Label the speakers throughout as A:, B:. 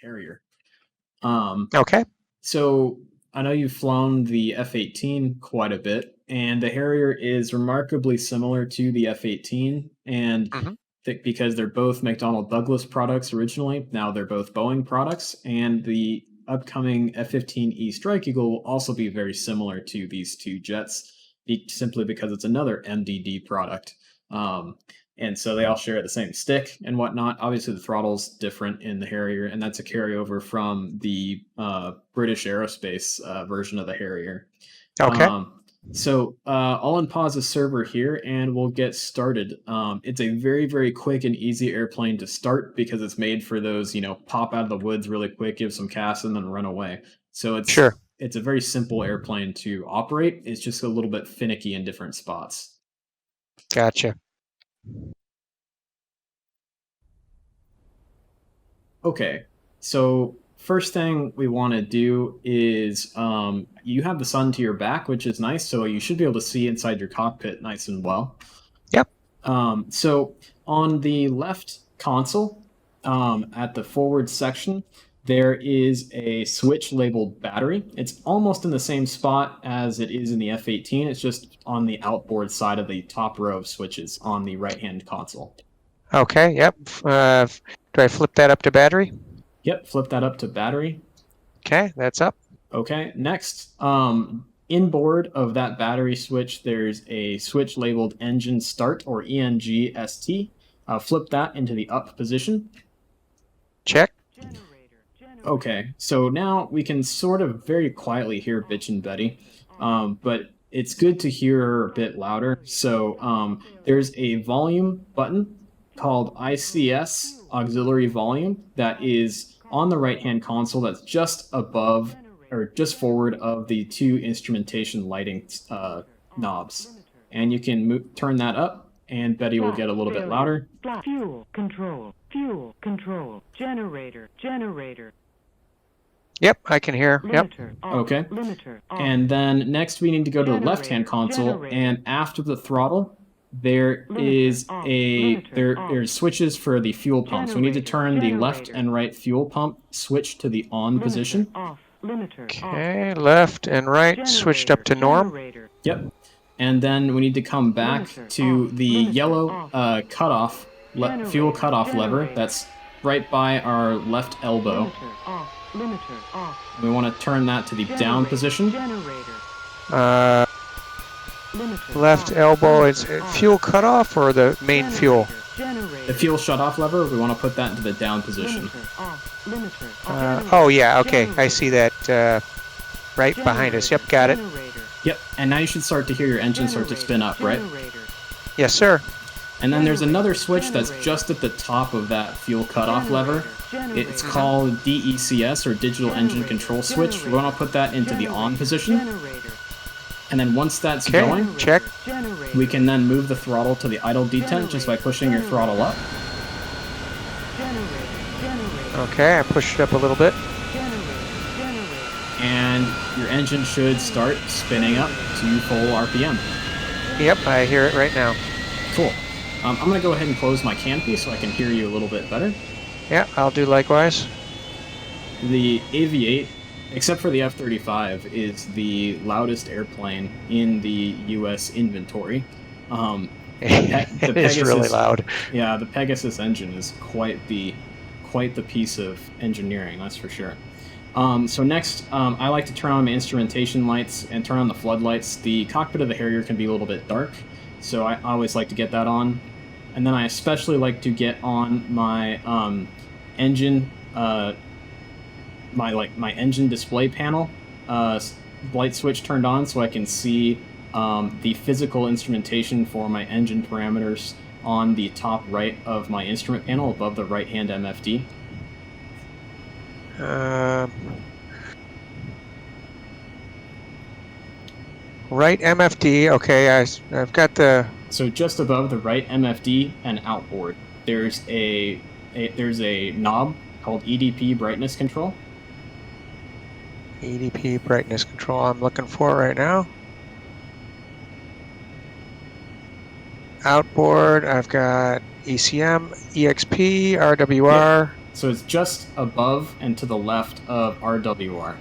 A: Harrier.
B: Okay.
A: So I know you've flown the F-18 quite a bit, and the Harrier is remarkably similar to the F-18, and because they're both McDonnell Douglas products originally, now they're both Boeing products, and the upcoming F-15E Strike Eagle will also be very similar to these two jets, simply because it's another MDD product. And so they all share the same stick and whatnot. Obviously, the throttle's different in the Harrier, and that's a carryover from the British Aerospace version of the Harrier.
B: Okay.
A: So I'll unpause the server here, and we'll get started. It's a very, very quick and easy airplane to start because it's made for those, pop out of the woods really quick, give some CAS, and then run away. So it's a very simple airplane to operate. It's just a little bit finicky in different spots.
B: Gotcha.
A: Okay, so first thing we want to do is you have the sun to your back, which is nice, so you should be able to see inside your cockpit nice and well.
B: Yep.
A: So on the left console, at the forward section, there is a switch labeled battery. It's almost in the same spot as it is in the F-18. It's just on the outboard side of the top row of switches on the right-hand console.
B: Okay, yep. Do I flip that up to battery?
A: Yep, flip that up to battery.
B: Okay, that's up.
A: Okay, next, inboard of that battery switch, there's a switch labeled engine start or ENGST. Flip that into the up position.
B: Check.
A: Okay, so now we can sort of very quietly hear Bitchin' Betty, but it's good to hear her a bit louder. So there's a volume button called ICS, auxiliary volume, that is on the right-hand console that's just above or just forward of the two instrumentation lighting knobs. And you can turn that up, and Betty will get a little bit louder.
C: Fuel control, generator.
B: Yep, I can hear. Yep.
A: Okay. And then next we need to go to the left-hand console, and after the throttle, there's switches for the fuel pumps. We need to turn the left and right fuel pump switch to the on position.
B: Okay, left and right switched up to norm.
A: Yep. And then we need to come back to the yellow cutoff fuel cutoff lever that's right by our left elbow. We want to turn that to the down position.
B: Left elbow is fuel cutoff or the main fuel?
A: The fuel shutoff lever, we want to put that into the down position.
B: Oh yeah, okay, I see that right behind us. Yep, got it.
A: Yep, and now you should start to hear your engine start to spin up, right?
B: Yes, sir.
A: And then there's another switch that's just at the top of that fuel cutoff lever. It's called DECS, or Digital Engine Control Switch. We want to put that into the on position. And then once that's going,
B: check.
A: We can then move the throttle to the idle detent just by pushing your throttle up.
B: Okay, I pushed it up a little bit.
A: And your engine should start spinning up to full RPM.
B: Yep, I hear it right now.
A: Cool. I'm going to go ahead and close my canopy so I can hear you a little bit better.
B: Yeah, I'll do likewise.
A: The AV-8, except for the F-35, is the loudest airplane in the U.S. inventory.
B: It is really loud.
A: Yeah, the Pegasus engine is quite the piece of engineering, that's for sure. So next, I like to turn on my instrumentation lights and turn on the floodlights. The cockpit of the Harrier can be a little bit dark, so I always like to get that on. And then I especially like to get on my engine, my engine display panel, light switch turned on so I can see the physical instrumentation for my engine parameters on the top right of my instrument panel above the right-hand MFD.
B: Right MFD, okay, I've got the...
A: So just above the right MFD and outboard, there's a knob called Edb Brightness Control.
B: Edb Brightness Control I'm looking for right now. Outboard, I've got ECM, EXP, RWR.
A: So it's just above and to the left of RWR.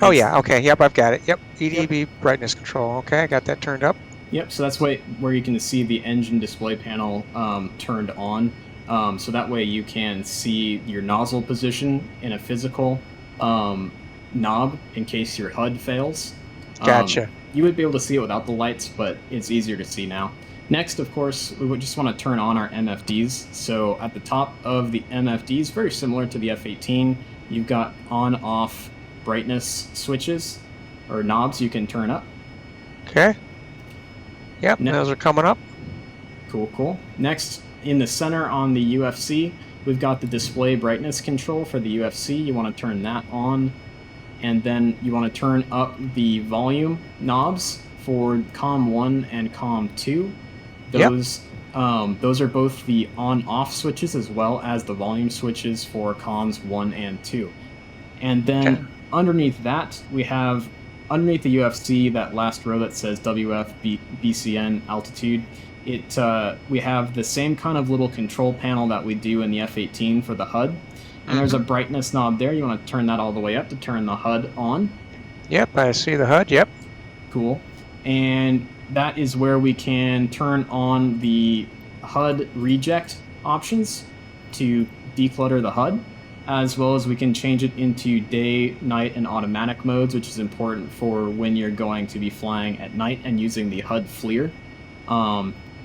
B: Oh, yeah. Okay. Yep, I've got it. Yep. Edb Brightness Control. Okay, I got that turned up.
A: Yep, so that's where you can see the engine display panel turned on. So that way you can see your nozzle position in a physical knob in case your HUD fails.
B: Gotcha.
A: You would be able to see it without the lights, but it's easier to see now. Next, of course, we would just want to turn on our MFDs. So at the top of the MFDs, very similar to the F-18, you've got on-off brightness switches or knobs you can turn up.
B: Okay. Yep, those are coming up.
A: Cool. Next, in the center on the UFC, we've got the display brightness control for the UFC. You want to turn that on. And then you want to turn up the volume knobs for COM 1 and COM 2. Those are both the on-off switches as well as the volume switches for COMs 1 and 2. And then underneath that, we have, underneath the UFC, that last row that says WF BCN altitude, we have the same kind of little control panel that we do in the F-18 for the HUD. And there's a brightness knob there. You want to turn that all the way up to turn the HUD on.
B: Yep, I see the HUD, yep.
A: Cool. And that is where we can turn on the HUD reject options to declutter the HUD, as well as we can change it into day, night, and automatic modes, which is important for when you're going to be flying at night and using the HUD FLIR.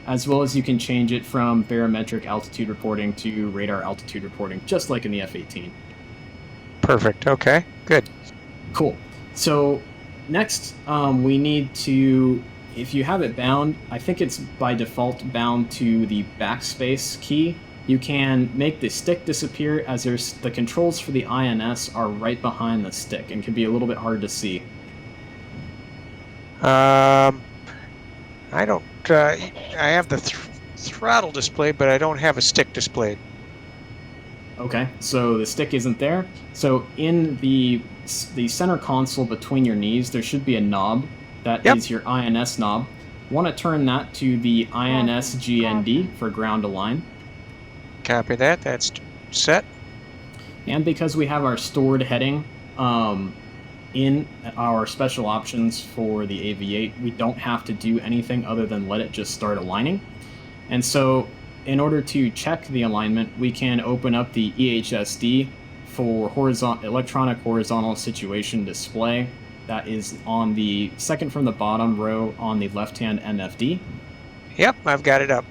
A: As well as you can change it from barometric altitude reporting to radar altitude reporting, just like in the F-18.
B: Perfect. Okay, good.
A: Cool. So next, we need to, if you have it bound, I think it's by default bound to the backspace key. You can make the stick disappear, as the controls for the INS are right behind the stick and can be a little bit hard to see.
B: I don't. I have the throttle displayed, but I don't have a stick displayed.
A: Okay, so the stick isn't there. So in the center console between your knees, there should be a knob that is your INS knob. Want to turn that to the INS GND for ground align.
B: Copy that. That's set.
A: And because we have our stored heading in our special options for the AV-8, we don't have to do anything other than let it just start aligning. And so in order to check the alignment, we can open up the EHSD for electronic horizontal situation display. That is on the second from the bottom row on the left-hand MFD.
B: Yep, I've got it up.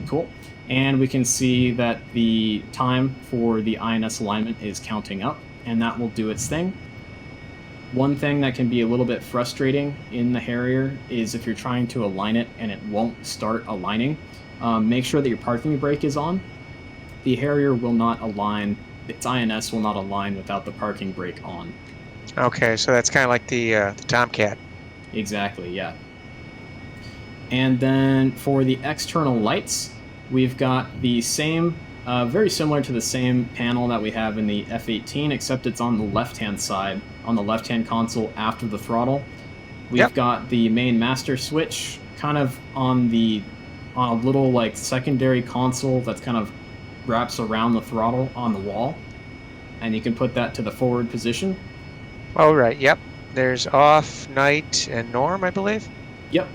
A: Cool. And we can see that the time for the INS alignment is counting up, and that will do its thing. One thing that can be a little bit frustrating in the Harrier is if you're trying to align it and it won't start aligning, make sure that your parking brake is on. The Harrier will not align, its INS will not align without the parking brake on.
B: Okay, so that's kind of like the Tomcat.
A: Exactly, yeah. And then for the external lights, we've got the same, very similar to the same panel that we have in the F-18, except it's on the left-hand side, on the left-hand console after the throttle. We've got the main master switch kind of on a little like secondary console that's kind of wraps around the throttle on the wall, and you can put that to the forward position.
B: All right, yep. There's off, night, and norm, I believe.
A: Yep.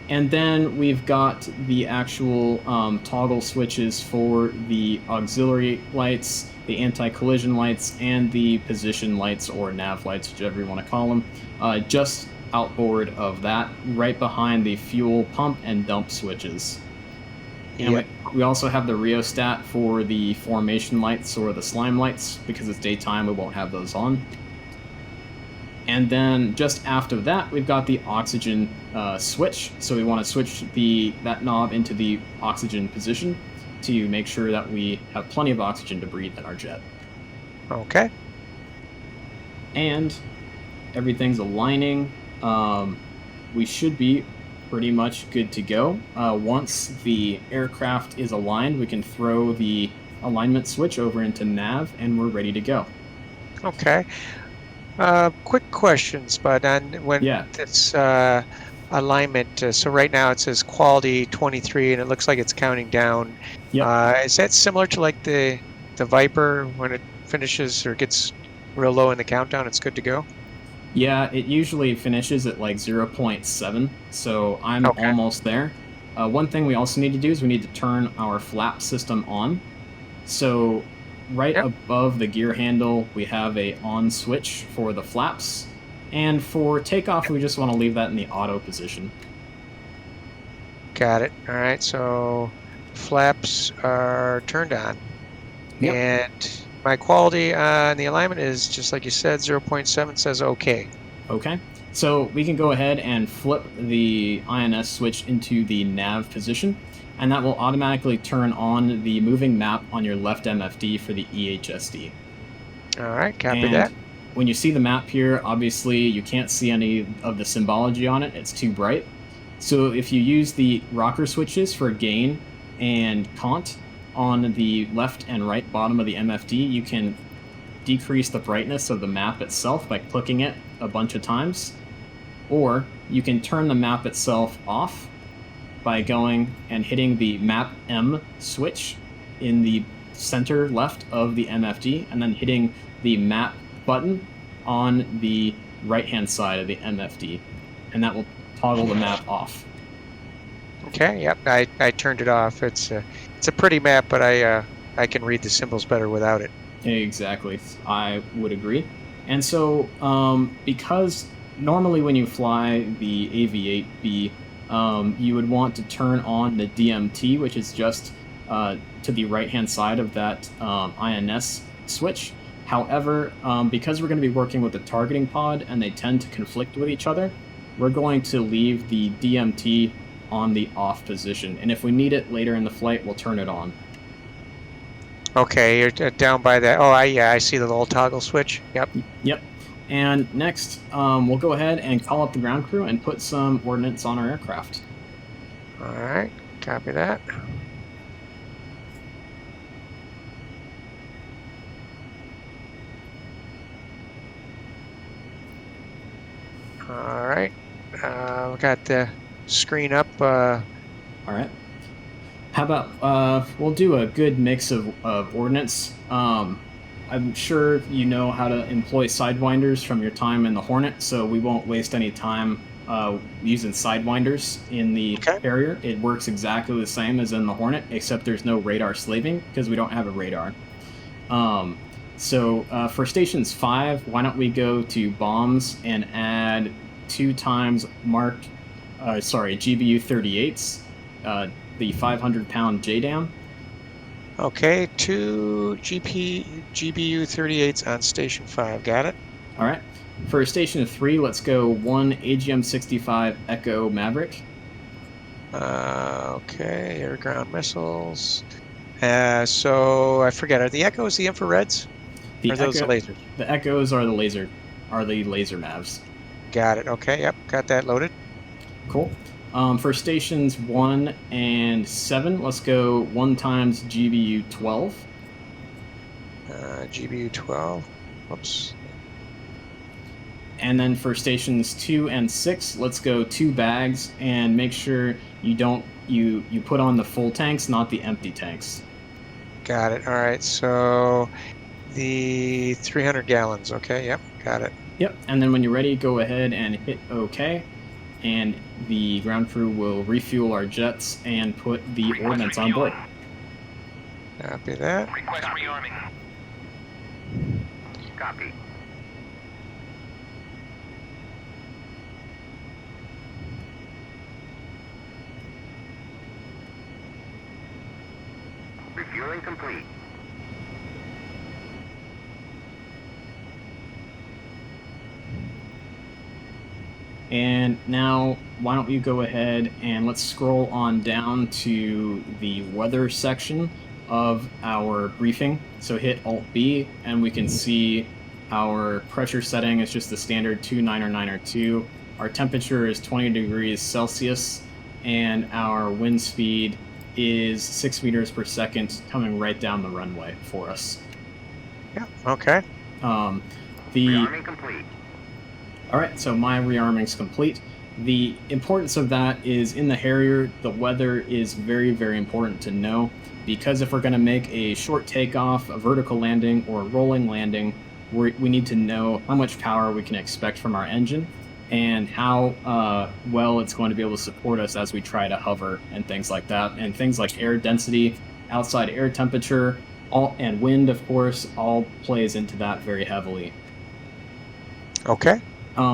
A: And then we've got the actual toggle switches for the auxiliary lights, the anti-collision lights, and the position lights or nav lights, whichever you want to call them, just outboard of that, right behind the fuel pump and dump switches. And we also have the rheostat for the formation lights or the slime lights. Because it's daytime, we won't have those on. And then just after that, we've got the oxygen switch. So we want to switch that knob into the oxygen position to make sure that we have plenty of oxygen to breathe in our jet.
B: Okay.
A: And everything's aligning. We should be pretty much good to go. Once the aircraft is aligned, we can throw the alignment switch over into nav, and we're ready to go.
B: Okay. Quick questions, but when this alignment. So right now it says quality 23, and it looks like it's counting down.
A: Yep.
B: Is that similar to like the Viper when it finishes or gets real low in the countdown? It's good to go.
A: Yeah, it usually finishes at like 0.7, so I'm
B: Okay.
A: almost there. One thing we also need to do is we need to turn our flap system on. So right
B: Yep.
A: above the gear handle, we have a on switch for the flaps. And for takeoff, we just want to leave that in the auto position.
B: Got it. All right. So flaps are turned on.
A: Yep.
B: And my quality on the alignment is just like you said, 0.7 says okay.
A: Okay. So we can go ahead and flip the INS switch into the nav position, and that will automatically turn on the moving map on your left MFD for the EHSD.
B: All right, copy
A: And
B: that.
A: when you see the map here, obviously you can't see any of the symbology on it. It's too bright. So if you use the rocker switches for gain and cont on the left and right bottom of the MFD, you can decrease the brightness of the map itself by clicking it a bunch of times. Or you can turn the map itself off by going and hitting the map M switch in the center left of the MFD, and then hitting the map button on the right-hand side of the MFD, and that will toggle the map off.
B: Okay, yep, I turned it off. It's a pretty map, but I can read the symbols better without it.
A: Exactly, I would agree. And so, because normally when you fly the AV-8B, you would want to turn on the DMT, which is just to the right-hand side of that INS switch. However, because we're going to be working with the targeting pod and they tend to conflict with each other, we're going to leave the DMT on the off position. And if we need it later in the flight, we'll turn it on.
B: Okay, you're down by that. Oh, I see the little toggle switch. Yep.
A: Yep. And next, we'll go ahead and call up the ground crew and put some ordnance on our aircraft.
B: All right, copy that. All right, we got the screen up.
A: All right. How about we'll do a good mix of ordnance. I'm sure you know how to employ sidewinders from your time in the Hornet, so we won't waste any time using sidewinders in the Harrier. It works exactly the same as in the Hornet, except there's no radar slaving because we don't have a radar. So for stations 5, why don't we go to bombs and add 2 times marked, GBU 38s, the 500-pound JDAM.
B: Okay, 2 GBU 38s on station 5. Got it.
A: All right. For station 3, let's go 1 AGM 65 Echo Maverick.
B: Okay, air ground missiles. So I forget. Are the Echoes the infrareds? Or are those the lasers?
A: The Echoes are the laser mavs.
B: Got it. Okay. Yep. Got that loaded.
A: Cool. For stations 1 and 7, let's go 1 times GBU 12.
B: GBU 12. Whoops.
A: And then for stations 2 and 6, let's go 2 bags and make sure you put on the full tanks, not the empty tanks.
B: Got it. All right. So the 300 gallons. Okay. Yep. Got it.
A: Yep. And then when you're ready, go ahead and hit OK. And the ground crew will refuel our jets and put the ordnance on board.
B: Copy that.
D: Request rearming. Copy. Refueling complete.
A: And now, why don't you go ahead and let's scroll on down to the weather section of our briefing. So hit Alt-B, and we can see our pressure setting is just the standard 29902. Our temperature is 20 degrees Celsius, and our wind speed is 6 meters per second coming right down the runway for us.
B: Yeah, okay.
D: Rearming complete.
A: All right, so my rearming's complete. The importance of that is in the Harrier, the weather is very, very important to know, because if we're going to make a short takeoff, a vertical landing, or a rolling landing, we need to know how much power we can expect from our engine and how well it's going to be able to support us as we try to hover and things like that. And things like air density, outside air temperature, and wind, of course, all plays into that very heavily.
B: Okay.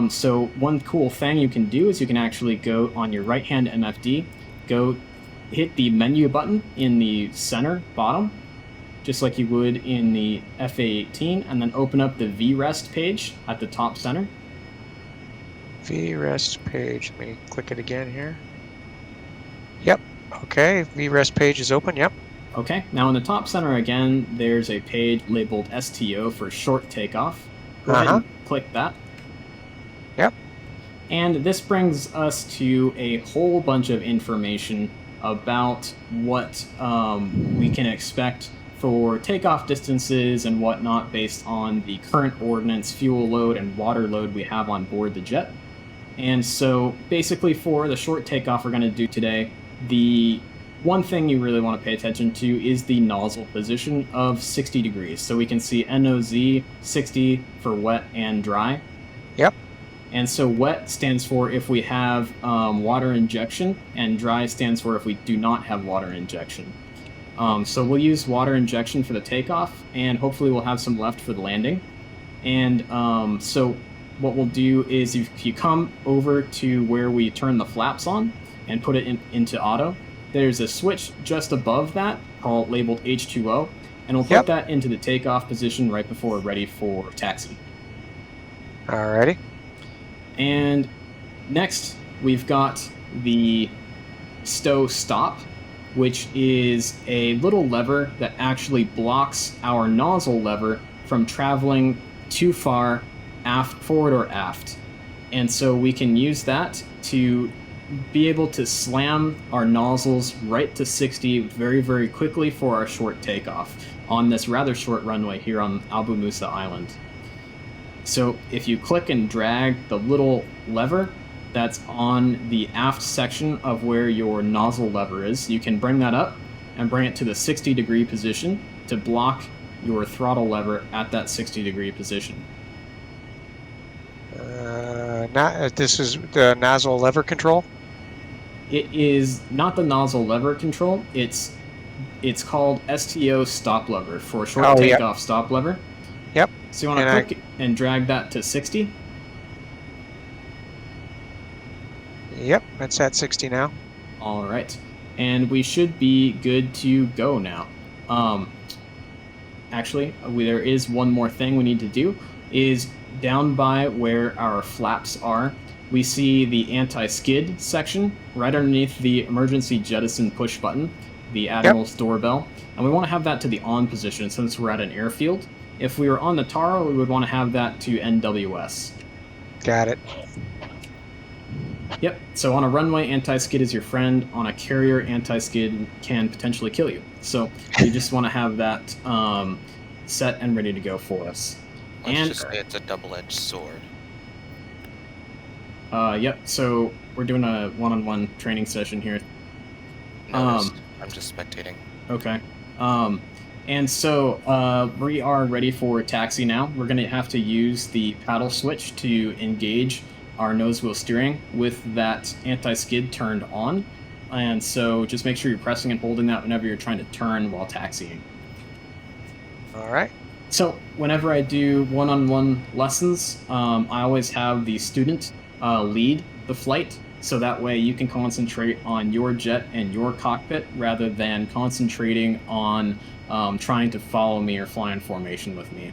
A: So one cool thing you can do is you can actually go on your right-hand MFD, go hit the menu button in the center bottom, just like you would in the FA-18, and then open up the VRest page at the top center.
B: VRest page. Let me click it again here. Yep. Okay. VRest page is open. Yep.
A: Okay. Now in the top center again, there's a page labeled STO for short takeoff. Go ahead and click that.
B: Yep.
A: And this brings us to a whole bunch of information about what we can expect for takeoff distances and whatnot based on the current ordnance, fuel load, and water load we have on board the jet. And so basically for the short takeoff we're going to do today, the one thing you really want to pay attention to is the nozzle position of 60 degrees. So we can see NOZ 60 for wet and dry.
B: Yep.
A: And so wet stands for if we have water injection, and dry stands for if we do not have water injection. So we'll use water injection for the takeoff, and hopefully we'll have some left for the landing. And so what we'll do is if you come over to where we turn the flaps on and put it into auto, there's a switch just above that called labeled H2O, and we'll put that into the takeoff position right before we're ready for taxi.
B: Alrighty.
A: And next, we've got the Stow Stop, which is a little lever that actually blocks our nozzle lever from traveling too far forward or aft. And so we can use that to be able to slam our nozzles right to 60 very, very quickly for our short takeoff on this rather short runway here on Abu Musa Island. So if you click and drag the little lever that's on the aft section of where your nozzle lever is, you can bring that up and bring it to the 60-degree position to block your throttle lever at that 60-degree position.
B: This is the nozzle lever control?
A: It is not the nozzle lever control. It's called STO stop lever for short takeoff stop lever.
B: Yep.
A: So you want to click and drag that to 60.
B: Yep, that's at 60 now.
A: All right. And we should be good to go now. Actually, there is one more thing we need to do, is down by where our flaps are, we see the anti-skid section right underneath the emergency jettison push button, the Admiral's doorbell. And we want to have that to the on position since we're at an airfield. If we were on the Taro, we would want to have that to NWS.
B: Got it.
A: Yep, so on a runway, anti-skid is your friend. On a carrier, anti-skid can potentially kill you. So you just want to have that set and ready to go for us.
E: Let's just say it's a double-edged sword.
A: Yep, so we're doing a one-on-one training session here.
E: No, I'm just spectating.
A: Okay. And so we are ready for taxi now. We're going to have to use the paddle switch to engage our nose wheel steering with that anti-skid turned on. And so just make sure you're pressing and holding that whenever you're trying to turn while taxiing.
B: All right.
A: So whenever I do one-on-one lessons, I always have the student lead the flight, so that way you can concentrate on your jet and your cockpit rather than concentrating on trying to follow me or fly in formation with me.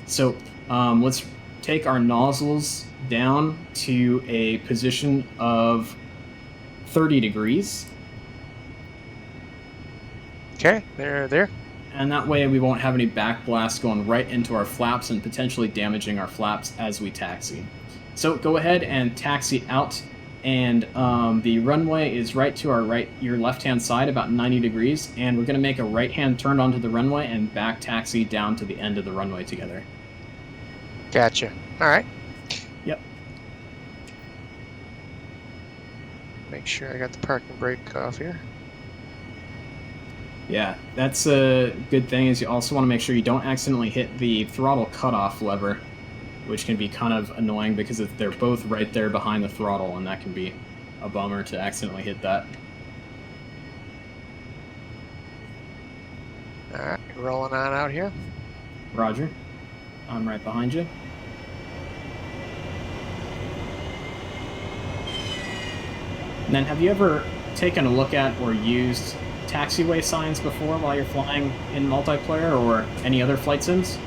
A: So let's take our nozzles down to a position of 30 degrees.
B: Okay, there.
A: And that way we won't have any backblast going right into our flaps and potentially damaging our flaps as we taxi. So go ahead and taxi out, and the runway is right to our right, your left-hand side, about 90 degrees, and we're going to make a right-hand turn onto the runway and back taxi down to the end of the runway together.
B: Gotcha. All right.
A: Yep.
B: make sure I got the parking brake off here.
A: Yeah, that's a good thing is you also want to make sure you don't accidentally hit the throttle cutoff lever, which can be kind of annoying because they're both right there behind the throttle, and that can be a bummer to accidentally hit that.
B: All right, rolling on out here.
A: Roger. I'm right behind you. And then have you ever taken a look at or used taxiway signs before while you're flying in multiplayer or any other flight sims?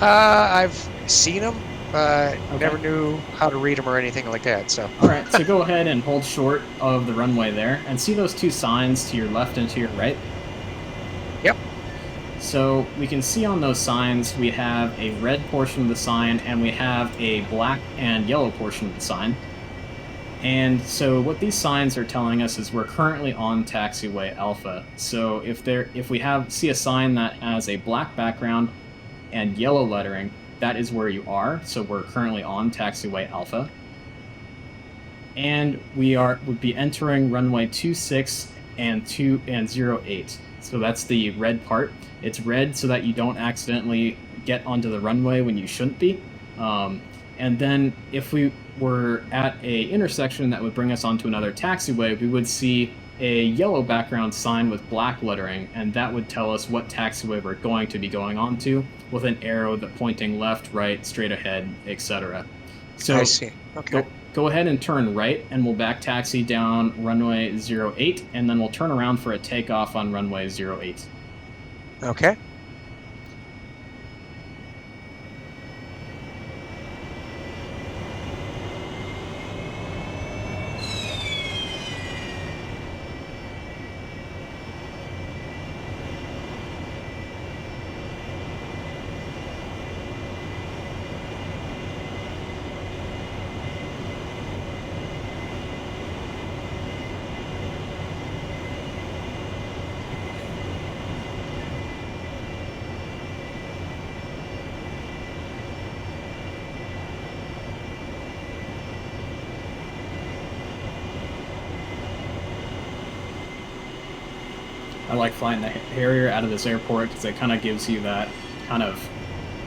B: I've seen them, but
A: Okay.
B: never knew how to read them or anything like that. So.
A: All right, so go ahead and hold short of the runway there, and see those two signs to your left and to your right?
B: Yep.
A: So we can see on those signs we have a red portion of the sign and we have a black and yellow portion of the sign. And so what these signs are telling us is we're currently on Taxiway Alpha. So if we see a sign that has a black background and yellow lettering, that is where you are. So we're currently on Taxiway Alpha. And we would be entering runway 26 and 08. So that's the red part. It's red so that you don't accidentally get onto the runway when you shouldn't be. And then if we were at a intersection that would bring us onto another taxiway, we would see a yellow background sign with black lettering, and that would tell us what taxiway we're going to be going onto with an arrow that pointing left, right, straight ahead, etc. So
B: I see. Okay.
A: Go ahead and turn right, and we'll back taxi down runway 08, and then we'll turn around for a takeoff on runway 08.
B: Okay.
A: I like flying the Harrier out of this airport because it kind of gives you that kind of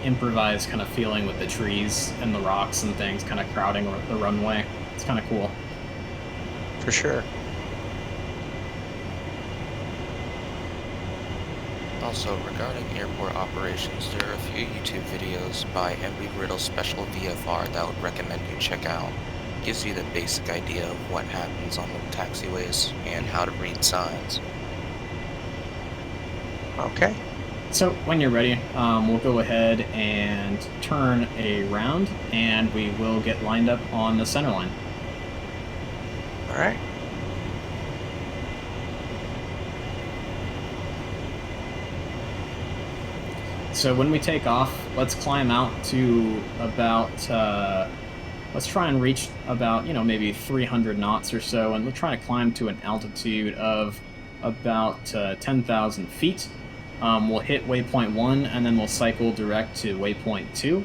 A: improvised kind of feeling with the trees and the rocks and things kind of crowding the runway. It's kind of cool.
B: For sure.
E: Also, regarding airport operations, there are a few YouTube videos by Edb Brightness Special VFR that I would recommend you check out. Gives you the basic idea of what happens on the taxiways and how to read signs.
B: Okay.
A: So when you're ready, we'll go ahead and turn around, and we will get lined up on the center line.
B: All right.
A: So when we take off, let's climb out to about, let's try and reach about, maybe 300 knots or so, and we'll try to climb to an altitude of about 10,000 feet. We'll hit waypoint 1, and then we'll cycle direct to waypoint 2.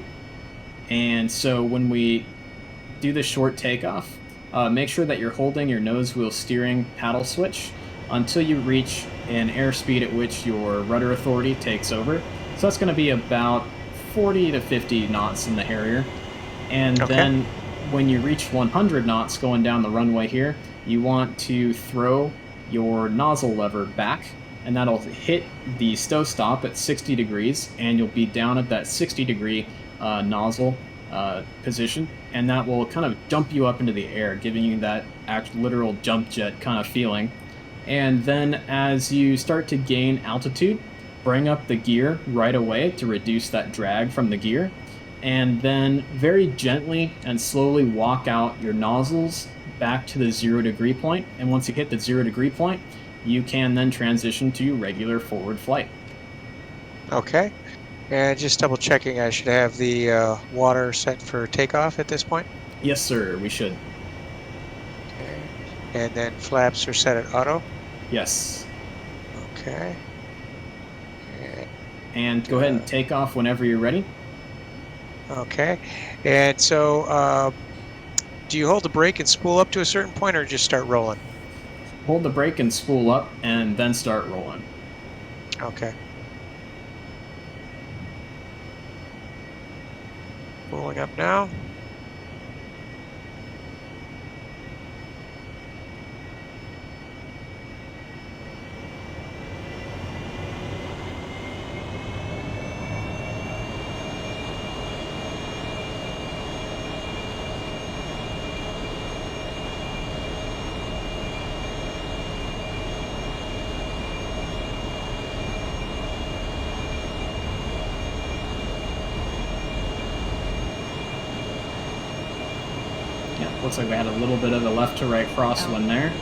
A: And so when we do the short takeoff, make sure that you're holding your nose wheel steering paddle switch until you reach an airspeed at which your rudder authority takes over. So that's going to be about 40 to 50 knots in the Harrier. And then when you reach 100 knots going down the runway here, you want to throw your nozzle lever back, and that'll hit the stow stop at 60 degrees, and you'll be down at that 60-degree nozzle position, and that will kind of jump you up into the air, giving you that literal jump jet kind of feeling. And then as you start to gain altitude, bring up the gear right away to reduce that drag from the gear, and then very gently and slowly walk out your nozzles back to the 0-degree point, and once you hit the 0-degree point, you can then transition to regular forward flight.
B: Okay. And just double checking, I should have the water set for takeoff at this point?
A: Yes, sir, we should.
B: Okay. And then flaps are set at auto?
A: Yes.
B: Okay.
A: And go ahead and take off whenever you're ready.
B: Okay. And so Do you hold the brake and spool up to a certain point, or just start rolling?
A: Hold the brake and spool up, and then start rolling.
B: Okay. Spooling up now.
A: Looks like we had a little bit of a left to right crosswind there.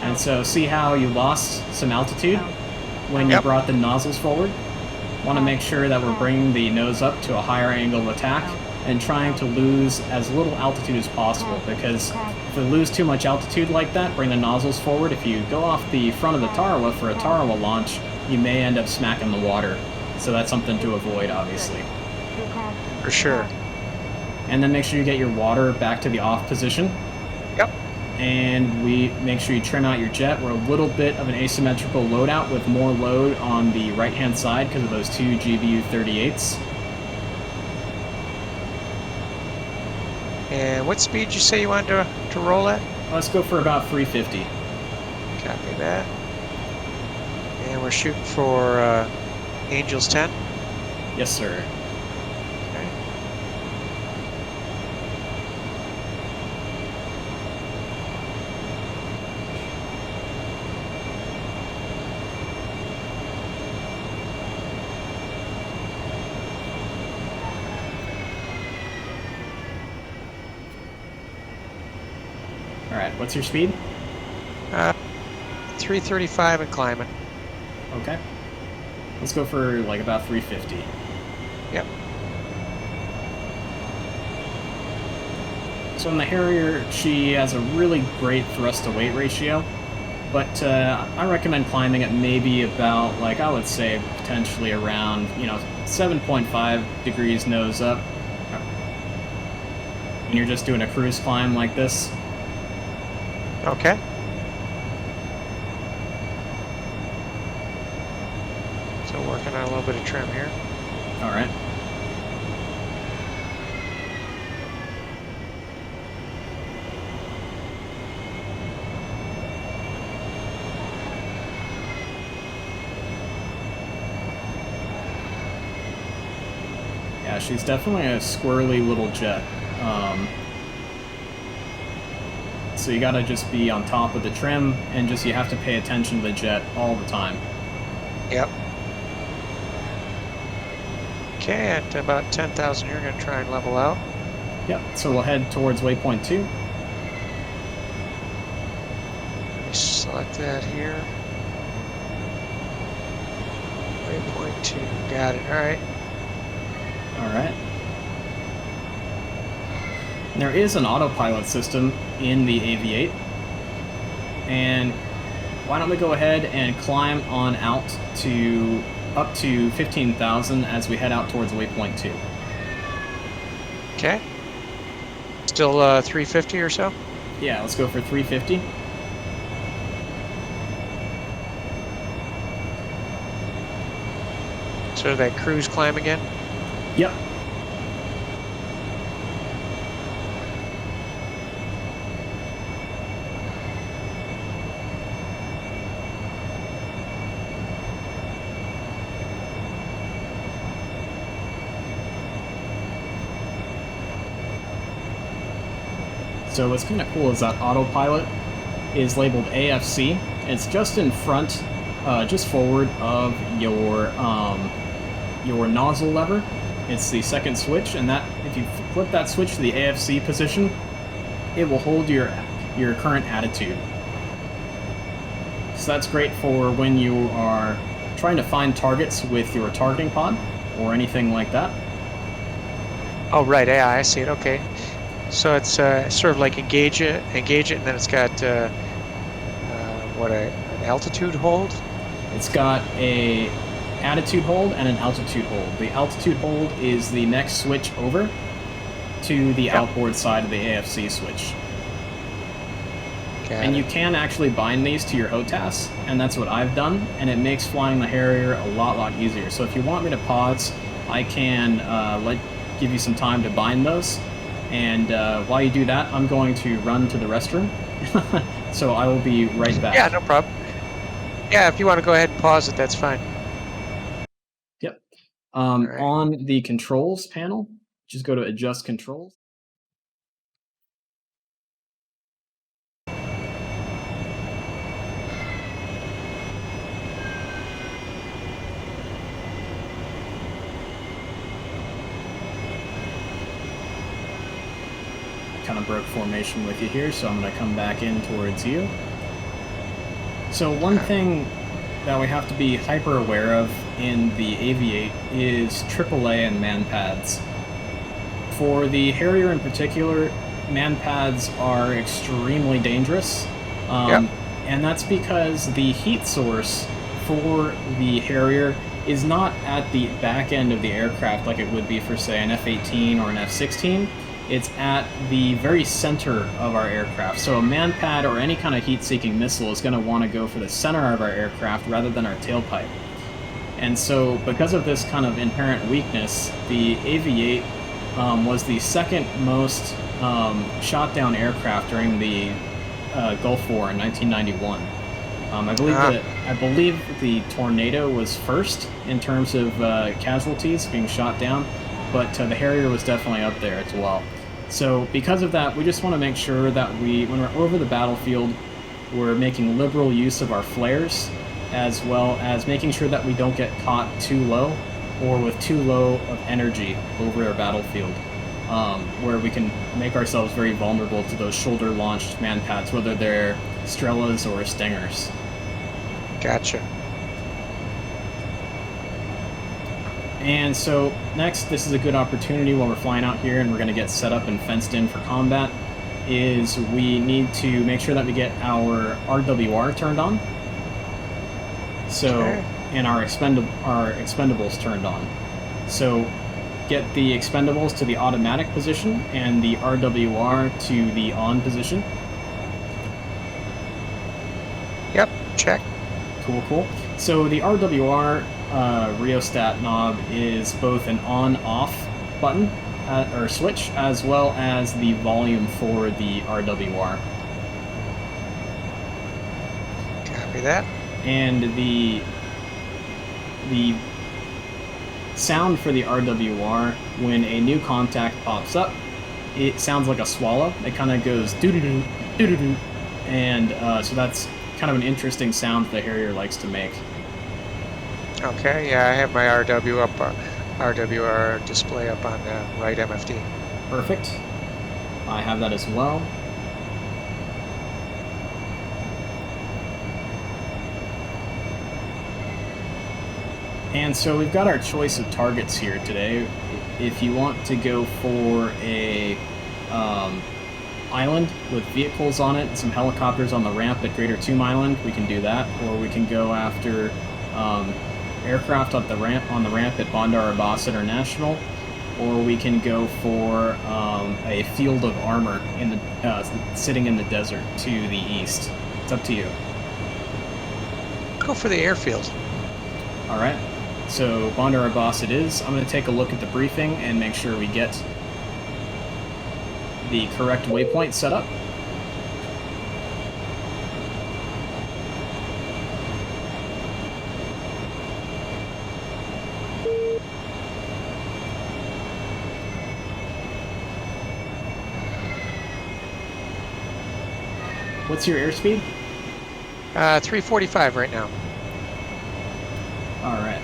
A: And so see how you lost some altitude when you brought the nozzles forward? Want to make sure that we're bringing the nose up to a higher angle of attack and trying to lose as little altitude as possible, because if we lose too much altitude like that, bring the nozzles forward, if you go off the front of the Tarawa for a Tarawa launch, you may end up smacking the water. So that's something to avoid, obviously.
B: For sure.
A: And then make sure you get your water back to the off position.
B: Yep.
A: And we make sure you trim out your jet. We're a little bit of an asymmetrical loadout with more load on the right-hand side because of those two GBU 38s.
B: And what speed did you say you wanted to roll at?
A: Let's go for about 350.
B: Copy that. And we're shooting for Angels 10?
A: Yes, sir.
B: Okay.
A: Alright, what's your speed?
B: 335 and climbing.
A: Okay. Let's go for like about 350.
B: Yep.
A: So in the Harrier, she has a really great thrust to weight ratio, but I recommend climbing at maybe about, like, I would say potentially around, 7.5 degrees nose up. When you're just doing a cruise climb like this.
B: Okay. So working on a little bit of trim here.
A: All right. Yeah, she's definitely a squirrely little jet. So you gotta just be on top of the trim, and just you have to pay attention to the jet all the time.
B: Yep. Okay, at about 10,000 you're going to try and level out.
A: Yep, so we'll head towards waypoint 2.
B: Let me select that here. Waypoint 2, got it, alright.
A: Alright. There is an autopilot system in the AV-8. And why don't we go ahead and climb on out to up to 15,000 as we head out towards waypoint 2.
B: Okay. Still 350 or so?
A: Yeah, let's go for 350.
B: So that cruise climb again?
A: Yep. So what's kind of cool is that autopilot is labeled AFC. It's just in front, just forward of your nozzle lever. It's the second switch, and that if you flip that switch to the AFC position, it will hold your current attitude. So that's great for when you are trying to find targets with your targeting pod or anything like that.
B: Oh, right, yeah, I see it, okay. So it's sort of like engage it, and then it's got an altitude hold?
A: It's got a attitude hold and an altitude hold. The altitude hold is the next switch over to the outboard side of the AFC switch. And you can actually bind these to your HOTAS, and that's what I've done, and it makes flying the Harrier a lot easier. So if you want me to pause, I can give you some time to bind those, and while you do that, I'm going to run to the restroom, so I will be right back.
B: Yeah, no problem. Yeah, if you want to go ahead and pause it, that's fine.
A: Yep.
B: Right.
A: On the controls panel, just go to Adjust Controls. Kind of broke formation with you here, so I'm going to come back in towards you. So one thing that we have to be hyper aware of in the AV-8 is AAA and man pads. For the Harrier in particular, man pads are extremely dangerous, and that's because the heat source for the Harrier is not at the back end of the aircraft like it would be for, say, an F-18 or an F-16. It's at the very center of our aircraft. So a man pad or any kind of heat-seeking missile is going to want to go for the center of our aircraft rather than our tailpipe. And so because of this kind of inherent weakness, the AV-8 was the second most shot down aircraft during the Gulf War in 1991. I believe the Tornado was first in terms of casualties being shot down, but the Harrier was definitely up there as well. So because of that, we just want to make sure that when we're over the battlefield, we're making liberal use of our flares, as well as making sure that we don't get caught too low or with too low of energy over our battlefield, where we can make ourselves very vulnerable to those shoulder-launched man pads, whether they're Strelas or Stingers.
B: Gotcha.
A: And so next, this is a good opportunity while we're flying out here and we're going to get set up and fenced in for combat, is we need to make sure that we get our RWR turned on. So, and our expendables turned on. So get the expendables to the automatic position and the RWR to the on position.
B: Yep, check.
A: Cool. So the RWR rheostat knob is both an on-off button or switch, as well as the volume for the RWR.
B: Copy that.
A: And the sound for the RWR, when a new contact pops up, it sounds like a swallow. It kind of goes doo-doo-doo, doo-doo-doo. And so that's kind of an interesting sound the Harrier likes to make.
B: Okay, yeah, I have my RWR display up on the right MFD.
A: Perfect. I have that as well. And so we've got our choice of targets here today. If you want to go for a island with vehicles on it and some helicopters on the ramp at Greater Tomb Island, we can do that. Or we can go after aircraft on the ramp at Bandar Abbas International, or we can go for a field of armor in the sitting in the desert to the east. It's up to you.
B: Go for the airfield.
A: All right. So Bandar Abbas it is. I'm going to take a look at the briefing and make sure we get the correct waypoint set up. What's your airspeed?
B: 345 right now.
A: All right.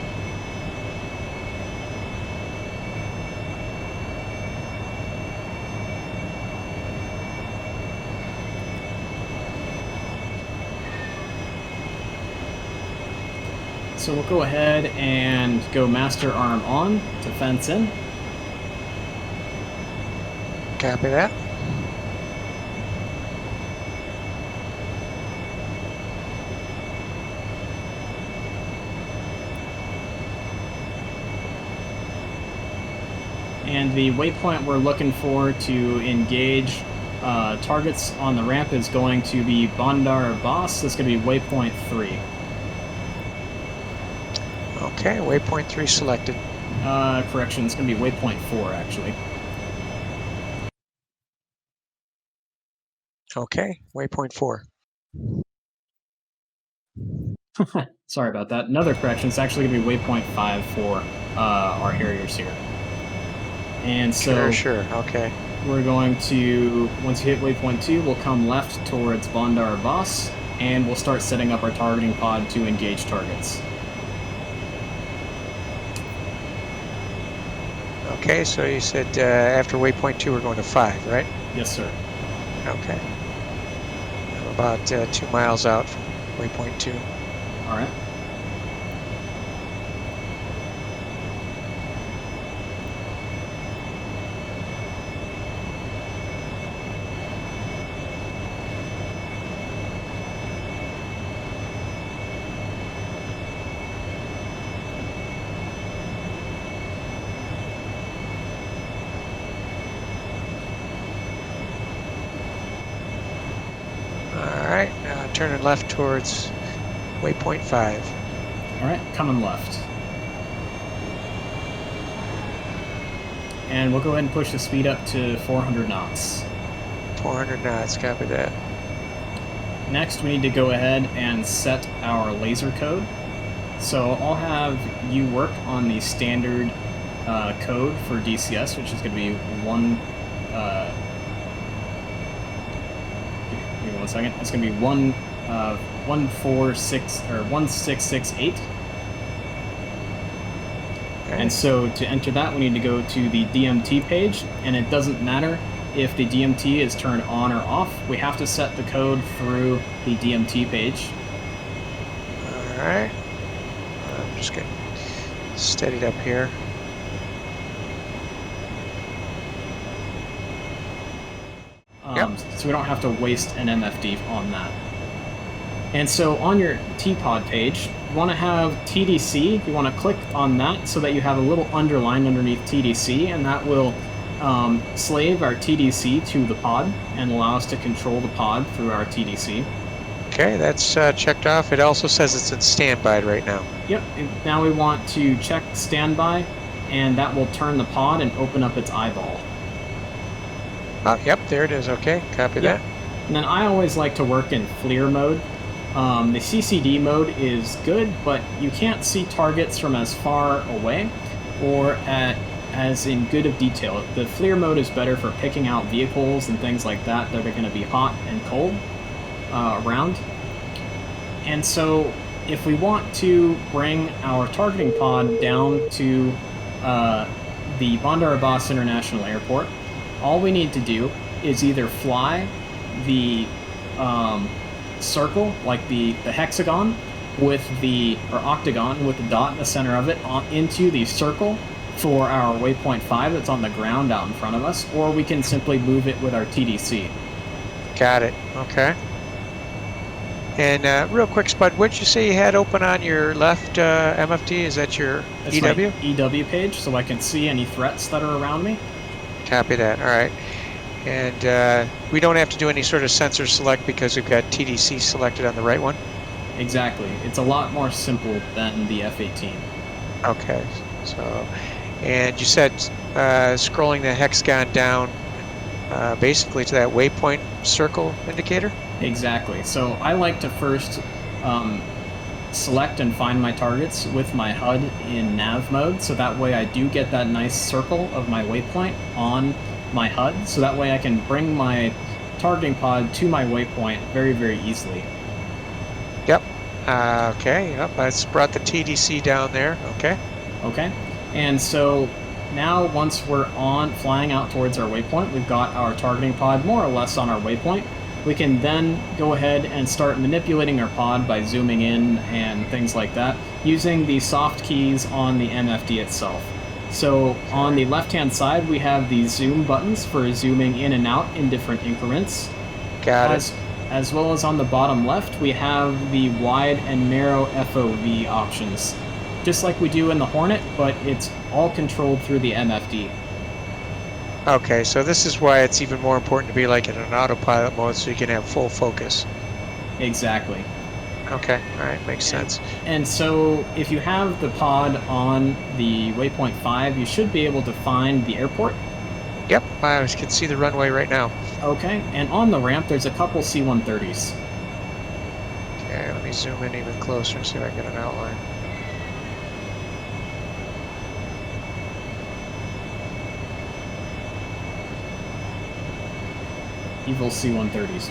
A: So we'll go ahead and go master arm on to fence in.
B: Copy that.
A: And the waypoint we're looking for to engage targets on the ramp is going to be Bandar Abbas. That's going to be waypoint 3.
B: Okay, waypoint 3 selected.
A: Correction, it's going to be waypoint 4, actually.
B: Okay, waypoint 4.
A: Sorry about that. Another correction, it's actually going to be waypoint 5 for our Harriers here. And so
B: Sure, okay.
A: we're going to, once you hit waypoint 2, we'll come left towards Bandar Abbas, and we'll start setting up our targeting pod to engage targets.
B: Okay, so you said after waypoint 2 we're going to 5, right?
A: Yes, sir.
B: Okay. I'm about 2 miles out from waypoint 2.
A: All right.
B: Alright, now turning left towards waypoint 5.
A: All right, coming left. And we'll go ahead and push the speed up to 400 knots.
B: 400 knots, copy that.
A: Next, we need to go ahead and set our laser code. So I'll have you work on the standard code for DCS, which is going to be give me 1 second. It's going to be 1668.
B: Okay.
A: And so to enter that, we need to go to the DMT page, and it doesn't matter if the DMT is turned on or off. We have to set the code through the DMT page.
B: Alright. I'm just getting steadied up here.
A: So we don't have to waste an MFD on that. And so on your TPOD page, you want to have TDC. You want to click on that so that you have a little underline underneath TDC, and that will slave our TDC to the pod and allow us to control the pod through our TDC.
B: Okay, that's checked off. It also says it's in standby right now.
A: Yep, now we want to check standby, and that will turn the pod and open up its eyeball.
B: Oh, yep, there it is. Okay, copy that.
A: And then I always like to work in FLIR mode. The CCD mode is good, but you can't see targets from as far away or as in good of detail. The FLIR mode is better for picking out vehicles and things like that that are going to be hot and cold around. And so if we want to bring our targeting pod down to the Bandar Abbas International Airport, all we need to do is either fly the circle, like the hexagon with or octagon with the dot in the center of it, into the circle for our waypoint 5 that's on the ground out in front of us, or we can simply move it with our TDC.
B: Got it. Okay. And real quick, Spud, what did you say you had open on your left MFD? Is that your
A: That's
B: EW?
A: my EW page, so I can see any threats that are around me.
B: Copy that. All right. And we don't have to do any sort of sensor select because we've got TDC selected on the right one?
A: Exactly. It's a lot more simple than the F-18.
B: Okay. So, and you said scrolling the hexagon down basically to that waypoint circle indicator?
A: Exactly. So I like to first select and find my targets with my HUD in nav mode, so that way I do get that nice circle of my waypoint on my HUD, so that way I can bring my targeting pod to my waypoint very, very easily.
B: Yep. Okay. Yep. That's brought the TDC down there. Okay.
A: Okay. And so now once we're flying out towards our waypoint, we've got our targeting pod more or less on our waypoint. We can then go ahead and start manipulating our pod by zooming in and things like that, using the soft keys on the MFD itself. So on the left-hand side, we have the zoom buttons for zooming in and out in different increments.
B: Got it.
A: As well as on the bottom left, we have the wide and narrow FOV options, just like we do in the Hornet, but it's all controlled through the MFD.
B: Okay, so this is why it's even more important to be like in an autopilot mode so you can have full focus.
A: Exactly.
B: Okay, alright, makes sense.
A: And so if you have the pod on the waypoint 5, you should be able to find the airport.
B: Yep, I can see the runway right now.
A: Okay, and on the ramp there's a couple C-130s.
B: Okay, let me zoom in even closer and see if I can get an outline.
A: Evil C-130s.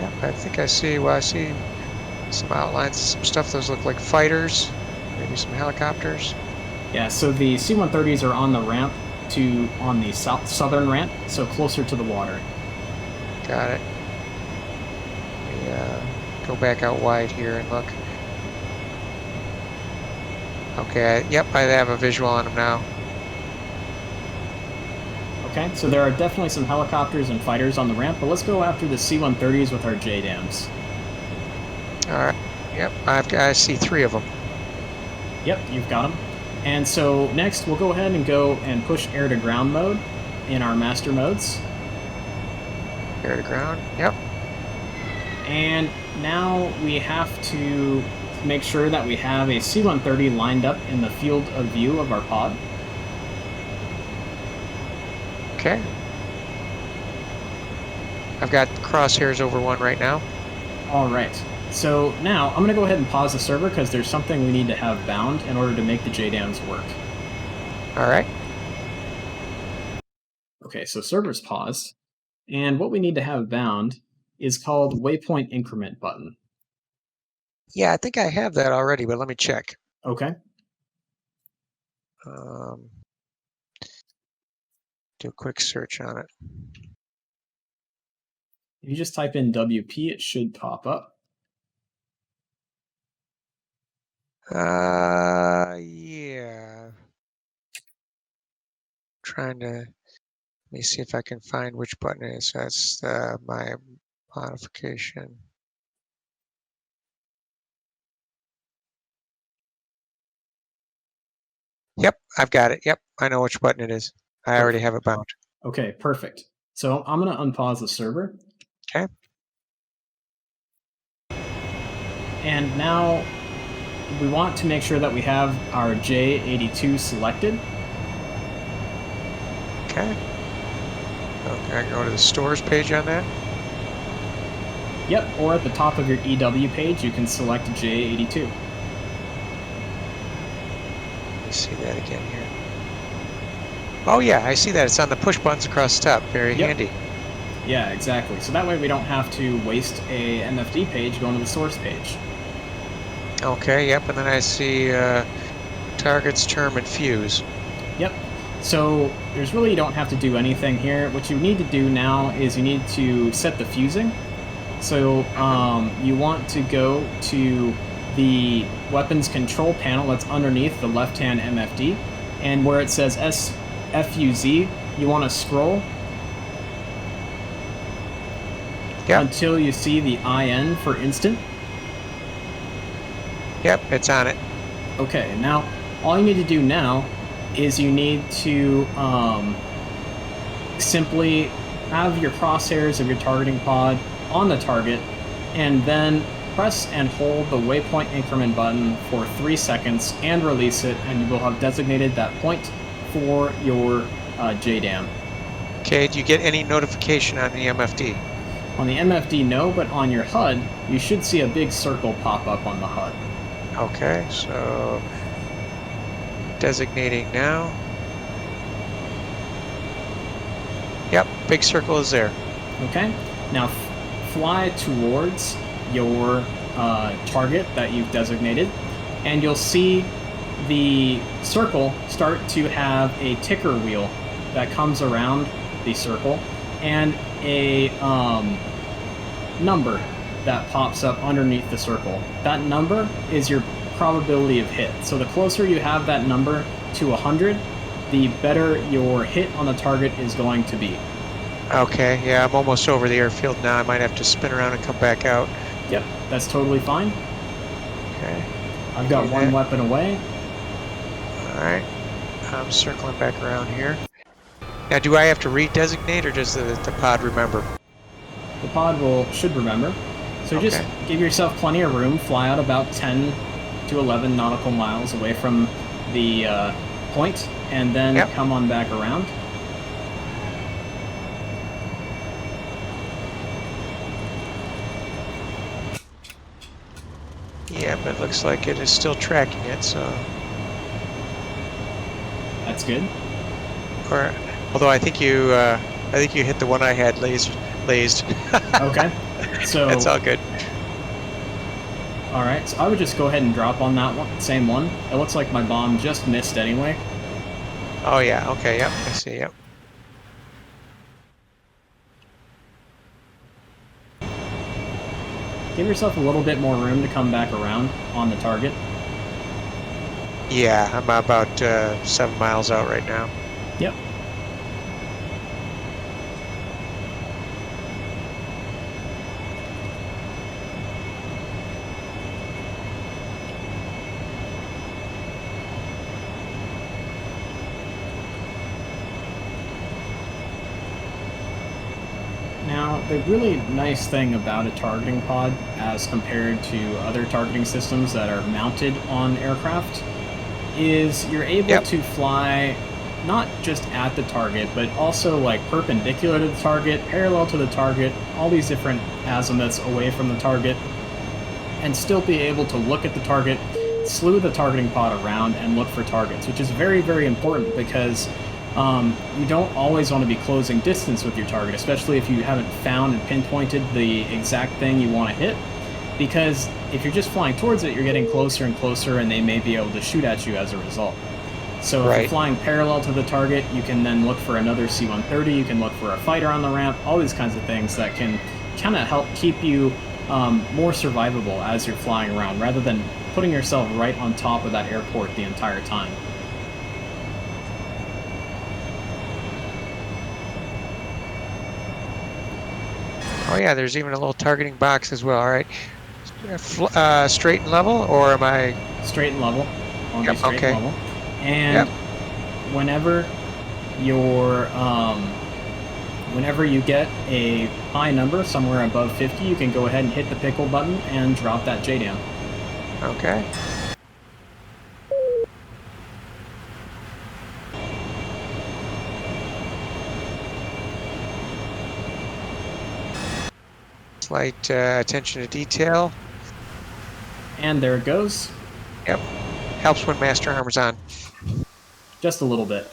B: Yep, I think I see, well, I see some outlines, some stuff. Those look like fighters, maybe some helicopters.
A: Yeah, so the C-130s are on the ramp on the southern ramp, so closer to the water.
B: Got it. Let me go back out wide here and look. Okay, yep, I have a visual on them now.
A: Okay, so there are definitely some helicopters and fighters on the ramp, but let's go after the C-130s with our JDAMs.
B: Alright, yep, I see 3 of them.
A: Yep, you've got them. And so next we'll go ahead and push air to ground mode in our master modes.
B: Air to ground, yep.
A: And now we have to make sure that we have a C-130 lined up in the field of view of our pod.
B: Okay. I've got crosshairs over one right now.
A: All right. So now I'm going to go ahead and pause the server because there's something we need to have bound in order to make the JDAMs work.
B: All right.
A: Okay, so server's paused. And what we need to have bound is called waypoint increment button.
B: Yeah, I think I have that already, but let me check.
A: Okay.
B: Do a quick search on it.
A: If you just type in WP, it should pop up.
B: Yeah. Trying to, let me see if I can find which button it is. That's my modification. Yep, I've got it. Yep, I know which button it is. I already have it bound.
A: Okay, perfect. So I'm going to unpause the server.
B: Okay.
A: And now we want to make sure that we have our J82 selected.
B: Okay. Okay, I can go to the stores page on that.
A: Yep, or at the top of your EW page, you can select J82.
B: Let me see that again here. Oh yeah, I see that. It's on the push buttons across the top. Very handy.
A: Yeah, exactly. So that way we don't have to waste a MFD page going to the source page.
B: Okay, yep, and then I see targets, term, and fuse.
A: Yep. So there's really, you don't have to do anything here. What you need to do now is you need to set the fusing. So you want to go to the weapons control panel that's underneath the left-hand MFD, and where it says FUZ, you want to scroll until you see the IN for instant.
B: Yep, it's on it.
A: Okay, now all you need to do now is you need to simply have your crosshairs of your targeting pod on the target, and then press and hold the waypoint increment button for 3 seconds and release it, and you will have designated that point for your JDAM.
B: Okay, do you get any notification on the MFD?
A: On the MFD, no, but on your HUD, you should see a big circle pop up on the HUD.
B: Okay, so designating now. Yep, big circle is there.
A: Okay, now fly towards your target that you've designated, and you'll see the circle start to have a ticker wheel that comes around the circle, and a number that pops up underneath the circle. That number is your probability of hit. So the closer you have that number to 100, the better your hit on the target is going to be.
B: Okay, yeah, I'm almost over the airfield now. I might have to spin around and come back out.
A: Yep, that's totally fine.
B: Okay.
A: I've got one weapon away.
B: Alright. I'm circling back around here. Now, do I have to redesignate, or does the pod remember?
A: The pod should remember. So
B: Okay.
A: just give yourself plenty of room. Fly out about 10 to 11 nautical miles away from the point, and then
B: Yep.
A: come on back around.
B: Yeah, but it looks like it is still tracking it, so...
A: That's good.
B: Or, although I think you hit the one I had lazed.
A: Okay. So
B: That's all good.
A: all right. So I would just go ahead and drop on that one, same one. It looks like my bomb just missed anyway.
B: Oh yeah, okay, yep, I see, yep.
A: Give yourself a little bit more room to come back around on the target.
B: Yeah, I'm about 7 miles out right now.
A: Yep. Now, the really nice thing about a targeting pod as compared to other targeting systems that are mounted on aircraft is you're able to fly not just at the target, but also like perpendicular to the target, parallel to the target, all these different azimuths away from the target, and still be able to look at the target, slew the targeting pod around, and look for targets, which is very, very important because you don't always want to be closing distance with your target, especially if you haven't found and pinpointed the exact thing you want to hit, because if you're just flying towards it, you're getting closer and closer, and they may be able to shoot at you as a result. So if you're flying parallel to the target, you can then look for another C-130, you can look for a fighter on the ramp, all these kinds of things that can kind of help keep you more survivable as you're flying around, rather than putting yourself right on top of that airport the entire time.
B: Oh yeah, there's even a little targeting box as well, alright. Straight and level, or am I...
A: Straight and level. Only straight and level. And whenever you get a high number, somewhere above 50, you can go ahead and hit the pickle button and drop that JDAM.
B: Okay. Slight attention to detail.
A: And there it goes.
B: Yep. Helps when master armor's on.
A: Just a little bit.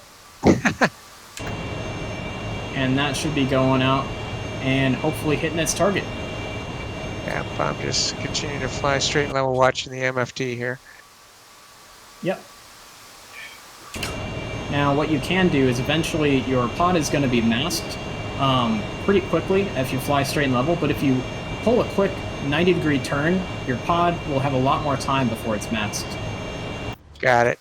A: And that should be going out and hopefully hitting its target.
B: Yep, I'm just continuing to fly straight and level, watching the MFD here.
A: Yep. Now what you can do is eventually your pod is going to be masked pretty quickly if you fly straight and level, but if you pull a quick 90-degree turn, your pod will have a lot more time before it's masked.
B: Got it.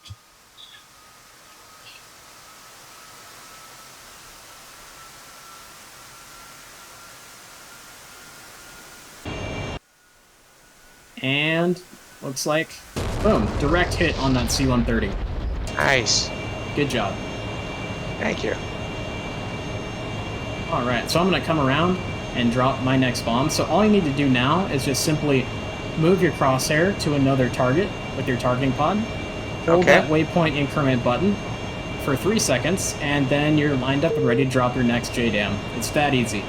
A: And looks like, boom, direct hit on that C-130.
B: Nice.
A: Good job.
B: Thank you.
A: All right, so I'm going to come around and drop my next bomb. So all you need to do now is just simply move your crosshair to another target with your targeting pod. Hold that waypoint increment button for 3 seconds, and then you're lined up and ready to drop your next JDAM. It's that easy.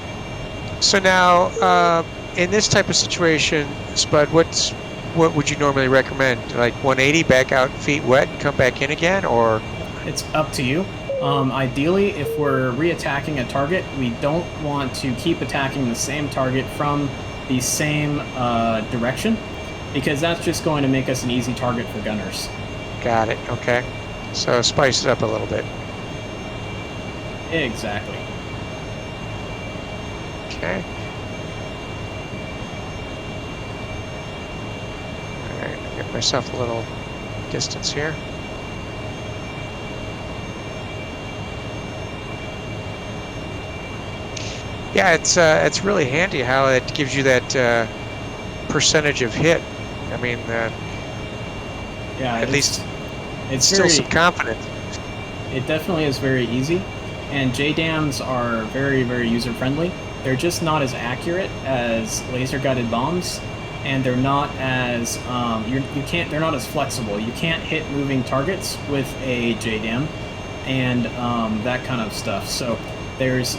B: So now, in this type of situation, Spud, what would you normally recommend? Like 180, back out, feet wet, and come back in again, or?
A: It's up to you. Ideally, if we're re-attacking a target, we don't want to keep attacking the same target from the same direction, because that's just going to make us an easy target for gunners.
B: Got it, okay. So spice it up a little bit.
A: Exactly.
B: Okay. Alright, get myself a little distance here. Yeah, it's really handy how it gives you that percentage of hit. I mean,
A: yeah,
B: at least
A: it's
B: still some confidence.
A: It definitely is very easy, and JDAMs are very, very user-friendly. They're just not as accurate as laser-guided bombs, and they're not as they're not as flexible. You can't hit moving targets with a JDAM, and that kind of stuff. So there's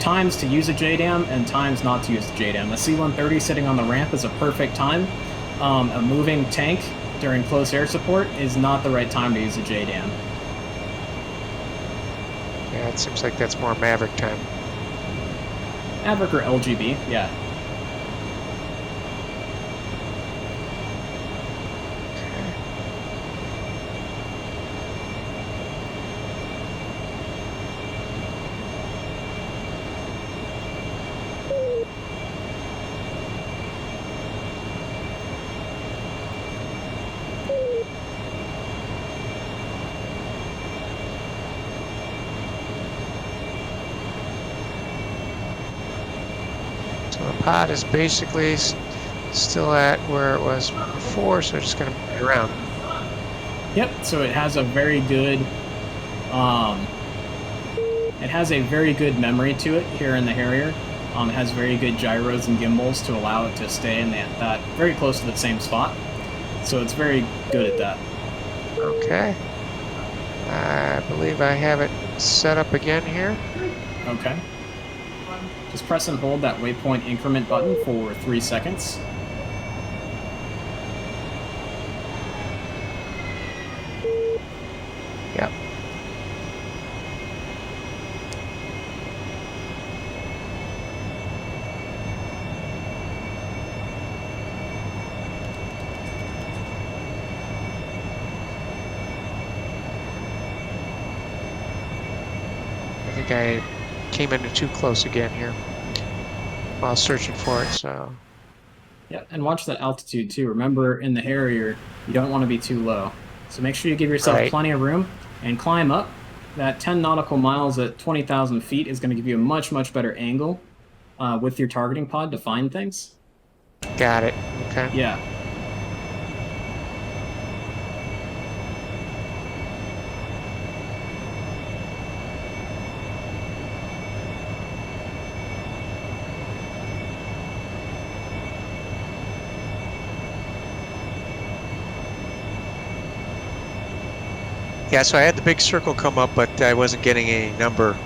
A: times to use a JDAM and times not to use a JDAM. A C-130 sitting on the ramp is a perfect time. A moving tank during close air support is not the right time to use a JDAM.
B: Yeah, it seems like that's more Maverick time.
A: Maverick or LGB, yeah.
B: So the pod is basically still at where it was before, so it's going to move around.
A: Yep, so it has a very good memory to it here in the Harrier. It has very good gyros and gimbals to allow it to stay in that very close to the same spot. So it's very good at that.
B: Okay. I believe I have it set up again here.
A: Okay. Just press and hold that waypoint increment button for 3 seconds.
B: Yep. I think I came in too close again here while searching for it, so.
A: Yeah, and watch that altitude too. Remember, in the Harrier, you don't want to be too low. So make sure you give yourself plenty of room and climb up. That 10 nautical miles at 20,000 feet is going to give you a much, much better angle with your targeting pod to find things.
B: Got it. Okay.
A: Yeah.
B: Yeah, so I had the big circle come up, but I wasn't getting a number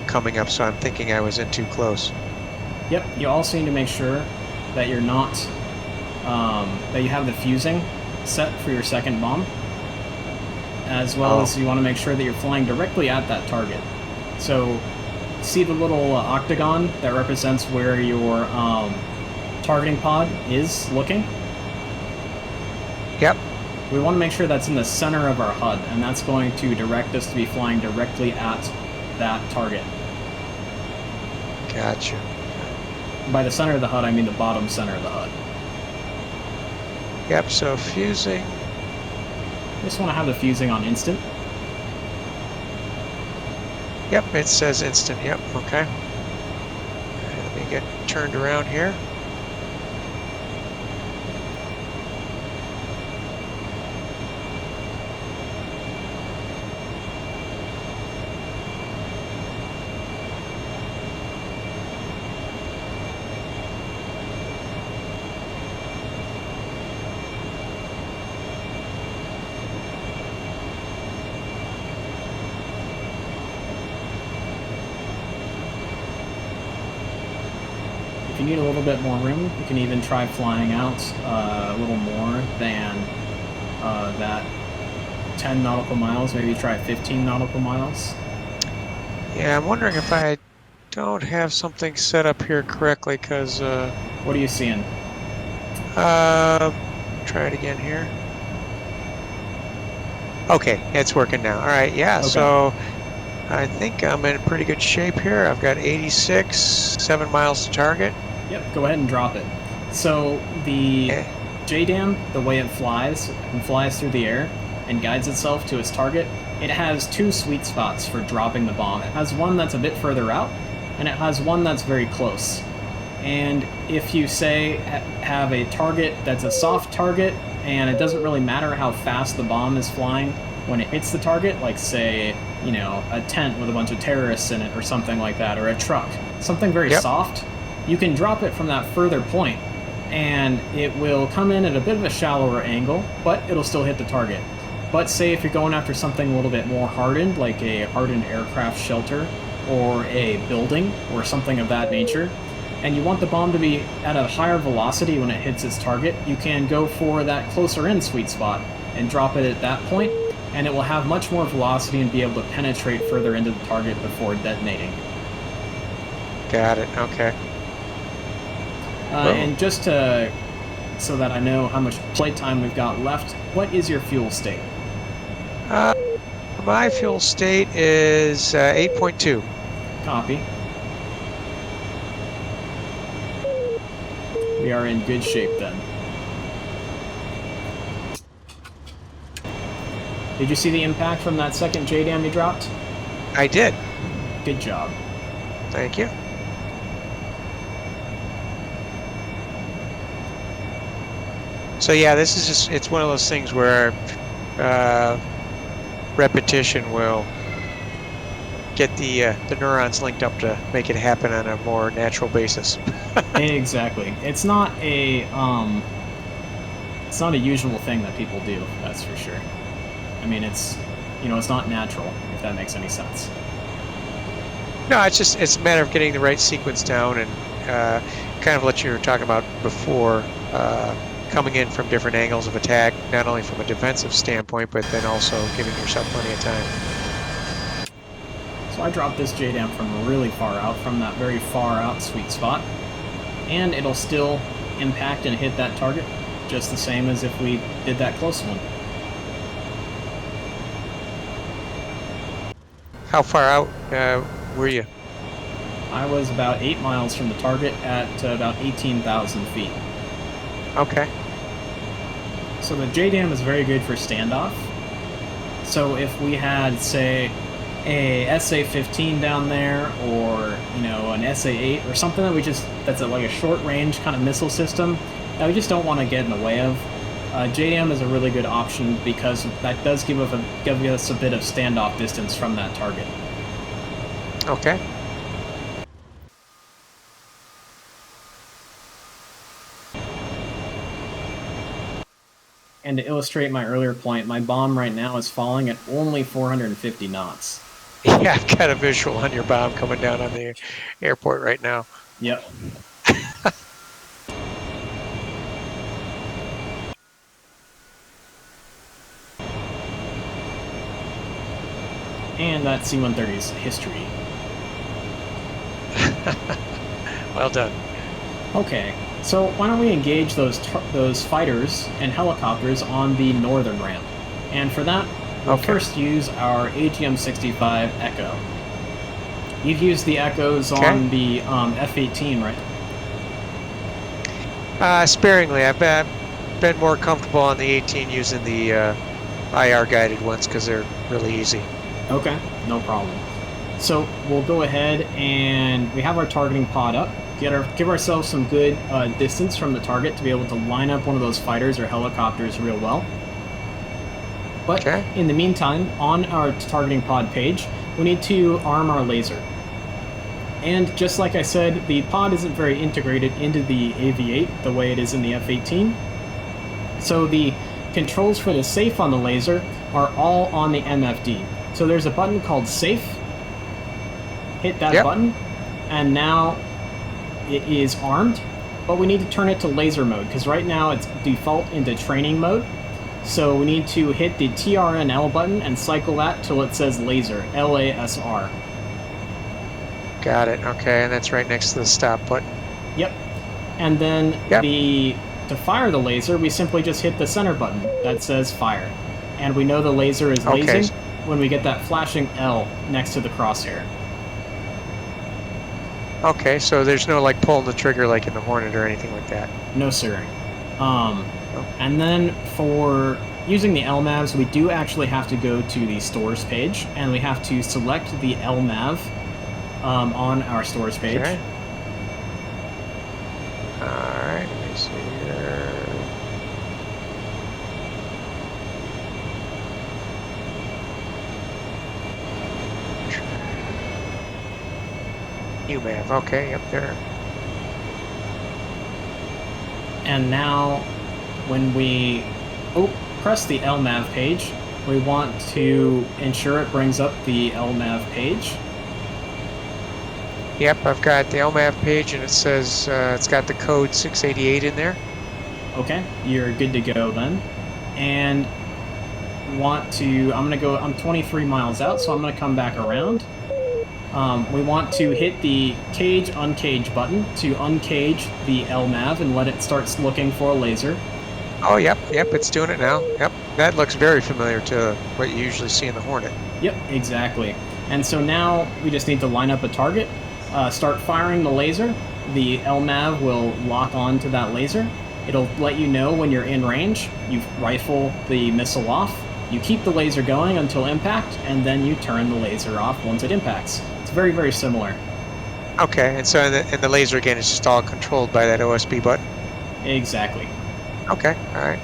B: coming up, so I'm thinking I was in too close.
A: Yep, you also need to make sure that you're not, that you have the fusing set for your second bomb, as well as you want to make sure that you're flying directly at that target. So, see the little octagon that represents where your targeting pod is looking?
B: Yep.
A: We want to make sure that's in the center of our HUD, and that's going to direct us to be flying directly at that target.
B: Gotcha.
A: By the center of the HUD, I mean the bottom center of the HUD.
B: Yep, so fusing.
A: Just want to have the fusing on instant.
B: Yep, it says instant. Yep, okay. Let me get turned around here.
A: If you need a little bit more room, you can even try flying out a little more than that 10 nautical miles, maybe try 15 nautical miles.
B: Yeah, I'm wondering if I don't have something set up here correctly, because...
A: what are you seeing?
B: Try it again here. Okay, it's working now. All right, yeah,
A: Okay.
B: So I think I'm in pretty good shape here. I've got 86, 7 miles to target.
A: Yep, go ahead and drop it. So the JDAM, the way it flies through the air and guides itself to its target, it has two sweet spots for dropping the bomb. It has one that's a bit further out, and it has one that's very close. And if you say have a target that's a soft target, and it doesn't really matter how fast the bomb is flying, when it hits the target, like say, you know, a tent with a bunch of terrorists in it or something like that, or a truck, something very soft, you can drop it from that further point, and it will come in at a bit of a shallower angle, but it'll still hit the target. But say if you're going after something a little bit more hardened, like a hardened aircraft shelter or a building or something of that nature, and you want the bomb to be at a higher velocity when it hits its target, you can go for that closer in sweet spot and drop it at that point, and it will have much more velocity and be able to penetrate further into the target before detonating.
B: Got it. Okay.
A: And just to, so that I know how much flight time we've got left, what is your fuel state?
B: My fuel state is 8.2.
A: Copy. We are in good shape then. Did you see the impact from that second JDAM you dropped?
B: I did.
A: Good job.
B: Thank you. So yeah, this is just, it's one of those things where repetition will get the neurons linked up to make it happen on a more natural basis.
A: Exactly. It's not a usual thing that people do, that's for sure. I mean, it's, you know, it's not natural, if that makes any sense.
B: No, it's just, it's a matter of getting the right sequence down and kind of what you were talking about before, coming in from different angles of attack, not only from a defensive standpoint, but then also giving yourself plenty of time.
A: So I dropped this JDAM from really far out, from that very far out sweet spot, and it'll still impact and hit that target just the same as if we did that close one.
B: How far out were you?
A: I was about 8 miles from the target at about 18,000 feet.
B: Okay.
A: So the JDAM is very good for standoff. So if we had, say, a SA-15 down there, or, you know, an SA-8 or something that's like a short range kind of missile system that we just don't want to get in the way of, JDAM is a really good option because that does give us a bit of standoff distance from that target.
B: Okay.
A: And to illustrate my earlier point, my bomb right now is falling at only 450 knots.
B: Yeah, I've got a visual on your bomb coming down on the airport right now.
A: Yep. And that C-130's history.
B: Well done.
A: Okay, so why don't we engage those fighters and helicopters on the northern ramp? And for that, we'll first use our AGM-65 Echo. You've used the Echoes on the F-18, right?
B: Sparingly. I've been more comfortable on the 18 using the IR-guided ones because they're really easy.
A: Okay, no problem. So we'll go ahead and we have our targeting pod up. Give ourselves some good distance from the target to be able to line up one of those fighters or helicopters real well. But in the meantime, on our targeting pod page, we need to arm our laser. And just like I said, the pod isn't very integrated into the AV-8 the way it is in the F-18. So the controls for the safe on the laser are all on the MFD. So there's a button called Safe. Hit that button, and now it is armed, but we need to turn it to laser mode, because right now it's default into training mode. So we need to hit the TRNL button and cycle that till it says laser, LASR.
B: Got it, okay, and that's right next to the stop button.
A: Yep. And then to fire the laser, we simply just hit the center button that says fire. And we know the laser is lasing when we get that flashing L next to the crosshair.
B: Okay, so there's no like pulling the trigger like in the Hornet or anything like that?
A: No, sir. And then for using the LMAVs, we do actually have to go to the stores page, and we have to select the LMAV on our stores page.
B: Okay. Alright, let me see here. UMAV. Okay, up there.
A: And now when we press the LMAV page, we want to ensure it brings up the LMAV page.
B: Yep, I've got the LMAV page, and it says it's got the code 688 in there.
A: Okay, you're good to go then. And I'm 23 miles out, so I'm gonna come back around. We want to hit the cage uncage button to uncage the LMAV and let it start looking for a laser.
B: Oh, yep, it's doing it now. Yep, that looks very familiar to what you usually see in the Hornet.
A: Yep, exactly. And so now we just need to line up a target, start firing the laser. The LMAV will lock on to that laser. It'll let you know when you're in range. You rifle the missile off. You keep the laser going until impact, and then you turn the laser off once it impacts. It's very, very similar.
B: Okay, and so and the laser again is just all controlled by that OSB button?
A: Exactly.
B: Okay, alright.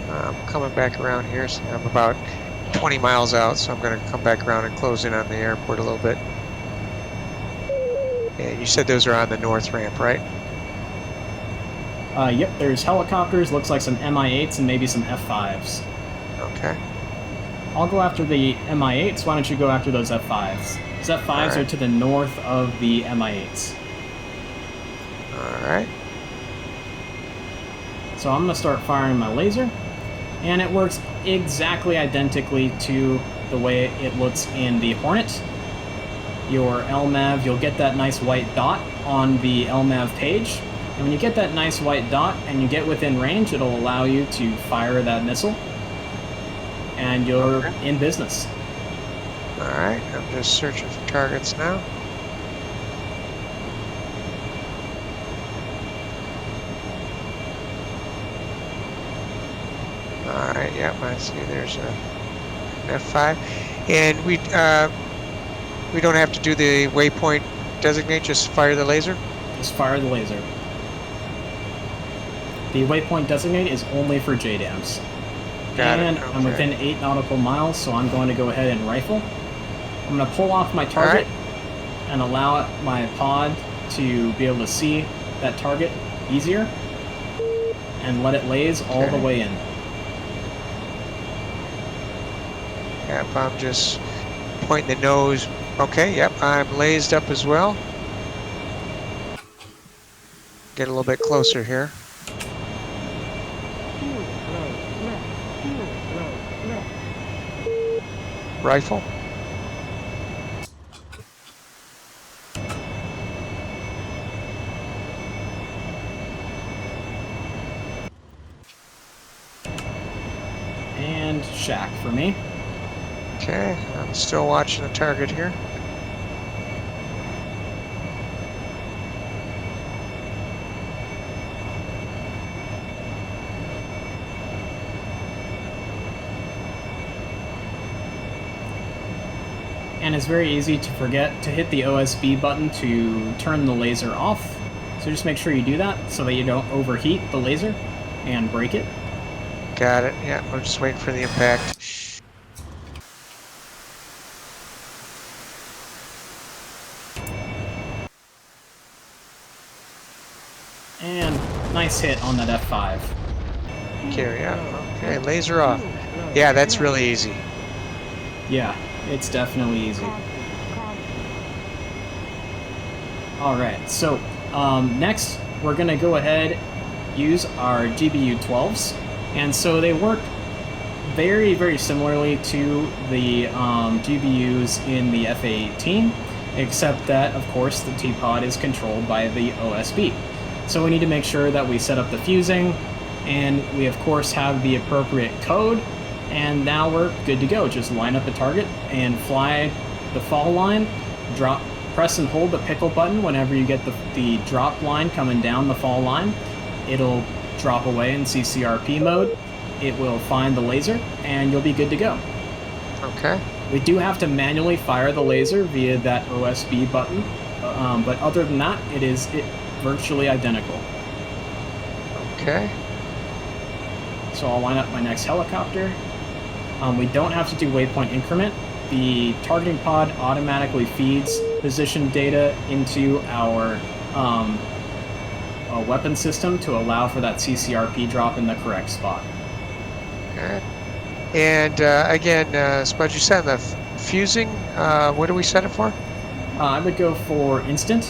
B: I'm coming back around here, so I'm about 20 miles out, so I'm going to come back around and close in on the airport a little bit. And you said those are on the north ramp, right?
A: Yep, there's helicopters, looks like some Mi-8s and maybe some F-5s.
B: Okay.
A: I'll go after the Mi-8s, why don't you go after those F-5s? Those F-5s are to the north of the Mi-8s.
B: Alright.
A: So I'm going to start firing my laser, and it works exactly identically to the way it looks in the Hornet. Your LMAV, you'll get that nice white dot on the LMAV page, and when you get that nice white dot and you get within range, it'll allow you to fire that missile, and you're in business.
B: Alright, I'm just searching for targets now. Alright, yep, I see there's an F5. And we don't have to do the waypoint designate, just fire the laser?
A: Just fire the laser. The waypoint designate is only for JDAMs. And
B: okay.
A: I'm within 8 nautical miles, so I'm going to go ahead and rifle. I'm going to pull off my target and allow my pod to be able to see that target easier and let it laze all the way in.
B: Yep, I'm just pointing the nose. Okay, yep, I'm lased up as well. Get a little bit closer here. Rifle.
A: And shack for me.
B: Okay, I'm still watching the target here.
A: And it's very easy to forget to hit the OSB button to turn the laser off. So just make sure you do that so that you don't overheat the laser and break it.
B: Got it. Yeah, I'm just waiting for the impact.
A: And nice hit on that F5.
B: Carry out. Okay, laser off. Yeah, that's really easy.
A: Yeah, it's definitely easy. Alright, so next we're going to go ahead use our GBU-12s. And so they work very, very similarly to the GBUs in the FA-18, except that, of course, the T-Pod is controlled by the OSB. So we need to make sure that we set up the fusing, and we, of course, have the appropriate code, and now we're good to go. Just line up a target and fly the fall line, press and hold the pickle button whenever you get the drop line coming down the fall line. It'll drop away in CCRP mode. It will find the laser, and you'll be good to go.
B: Okay.
A: We do have to manually fire the laser via that OSB button, but other than that, it's virtually identical.
B: Okay.
A: So I'll line up my next helicopter. We don't have to do waypoint increment, the targeting pod automatically feeds position data into our weapon system to allow for that CCRP drop in the correct spot.
B: Okay. And again, Spud, you said the fusing, what do we set it for?
A: I would go for instant.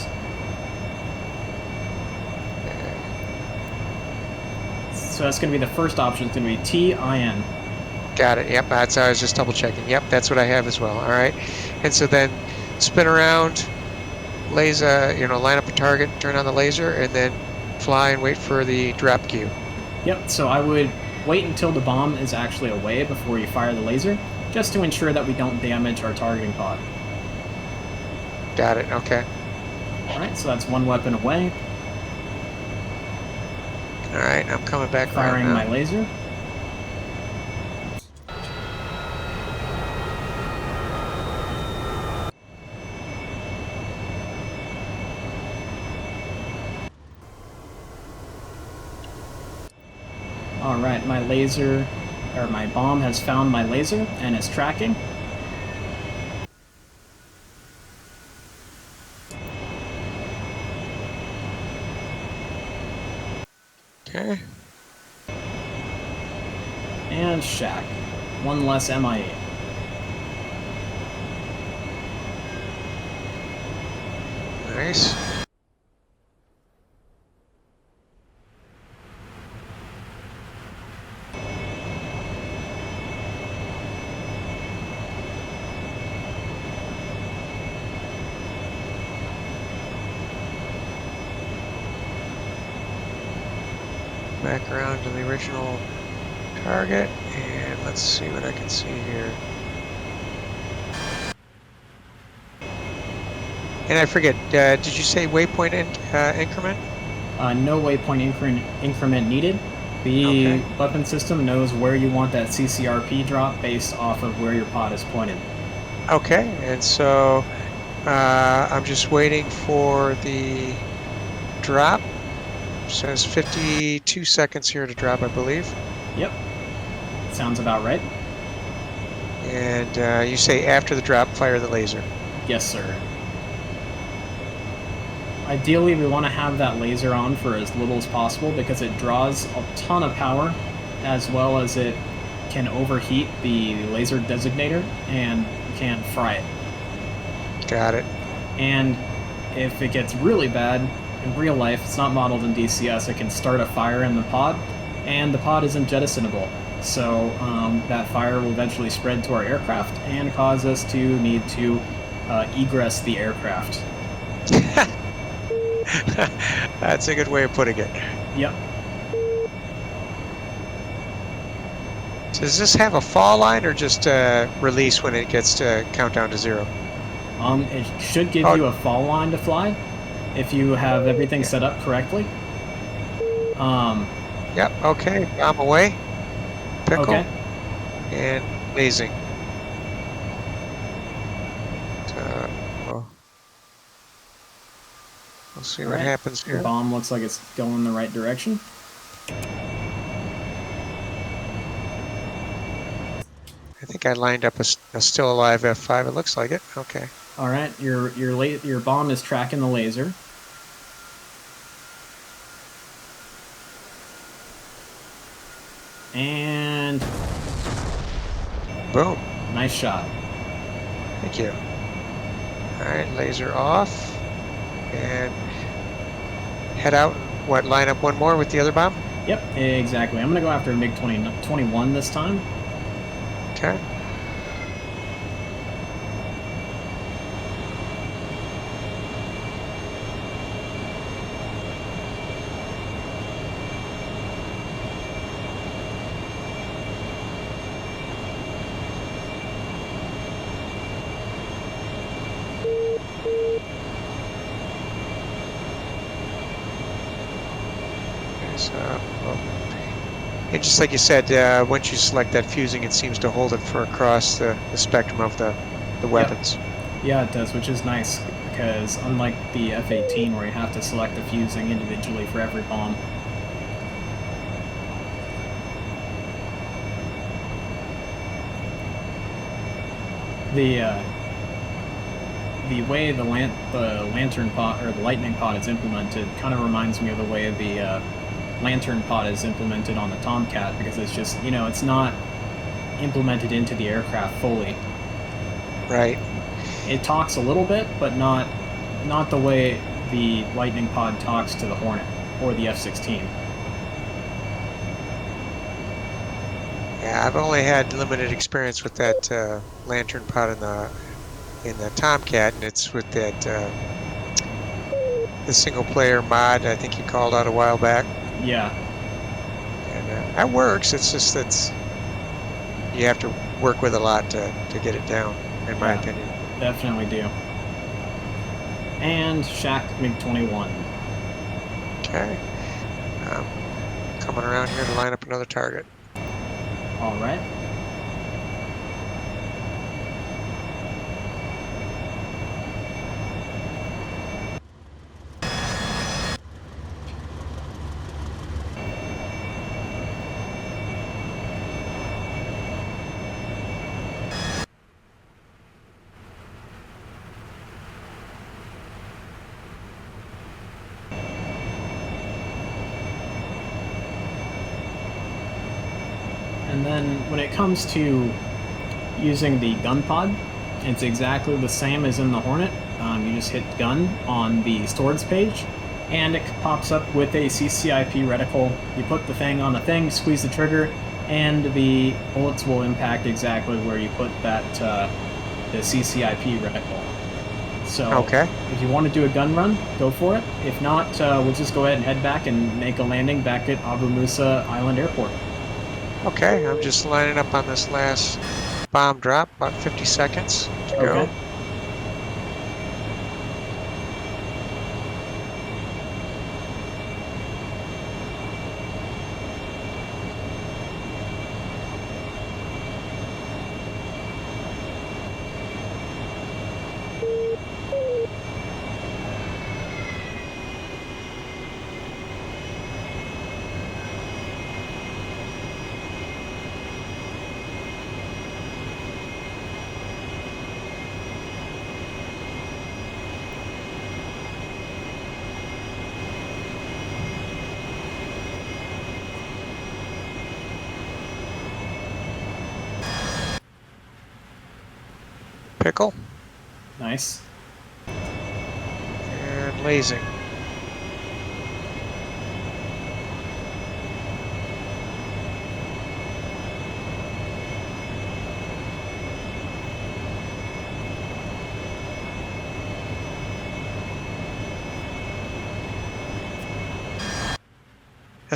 A: So that's going to be the first option. It's going to be TIN.
B: Got it. Yep, that's I was just double checking. Yep, that's what I have as well. All right. And so then spin around, laser, line up a target, turn on the laser, and then fly and wait for the drop cue.
A: Yep, so I would wait until the bomb is actually away before you fire the laser, just to ensure that we don't damage our targeting pod.
B: Got it. Okay.
A: Alright, so that's one weapon away.
B: All right, I'm coming back.
A: Firing my laser. Alright, my bomb has found my laser and is tracking.
B: Okay.
A: And shack. One less MIA.
B: Nice. Back around to the original target, and let's see what I can see here. And I forget, did you say waypoint increment?
A: No waypoint increment needed. The weapon system knows where you want that CCRP drop based off of where your pod is pointed.
B: Okay, and so I'm just waiting for the drop. Says 52 seconds here to drop, I believe.
A: Yep. Sounds about right.
B: And you say after the drop, fire the laser.
A: Yes, sir. Ideally, we want to have that laser on for as little as possible because it draws a ton of power, as well as it can overheat the laser designator and can fry it.
B: Got it.
A: And if it gets really bad, in real life, it's not modeled in DCS, it can start a fire in the pod, and the pod isn't jettisonable. So that fire will eventually spread to our aircraft and cause us to need to egress the aircraft.
B: That's a good way of putting it.
A: Yep.
B: Does this have a fall line or just release when it gets to countdown to 0?
A: It should give you a fall line to fly if you have everything set up correctly.
B: Yep, okay. Bomb away. Pickle.
A: Okay.
B: And lasing. We'll see what happens here.
A: The bomb looks like it's going in the right direction.
B: I think I lined up a still alive F5. It looks like it. Okay.
A: All right, your bomb is tracking the laser. And
B: boom.
A: Nice shot.
B: Thank you. All right, laser off. And head out. What, line up one more with the other bomb?
A: Yep, exactly. I'm going to go after MiG-21 this time.
B: Okay. And just like you said, once you select that fusing, it seems to hold it for across the spectrum of the weapons.
A: Yep. Yeah, it does, which is nice, because unlike the F-18 where you have to select the fusing individually for every bomb. The way the lantern pod or the lightning pod is implemented kind of reminds me of the way the lantern pod is implemented on the Tomcat, because it's just, it's not implemented into the aircraft fully.
B: Right.
A: It talks a little bit, but not the way the lightning pod talks to the Hornet or the F-16.
B: Yeah, I've only had limited experience with that lantern pod in the Tomcat, and it's with that the single player mod I think you called out a while back.
A: Yeah.
B: And that works. It's just you have to work with a lot to get it down, in my opinion.
A: Definitely do. And Shack MiG-21.
B: Okay. Coming around here to line up another target.
A: All right. And then when it comes to using the gun pod, it's exactly the same as in the Hornet. You just hit gun on the storage page, and it pops up with a CCIP reticle. You put the thing on the thing, squeeze the trigger, and the bullets will impact exactly where you put that the CCIP reticle. So if you want to do a gun run, go for it. If not, we'll just go ahead and head back and make a landing back at Abu Musa Island Airport.
B: Okay, I'm just lining up on this last bomb drop, about 50 seconds to go. Pickle.
A: Nice.
B: And lasing.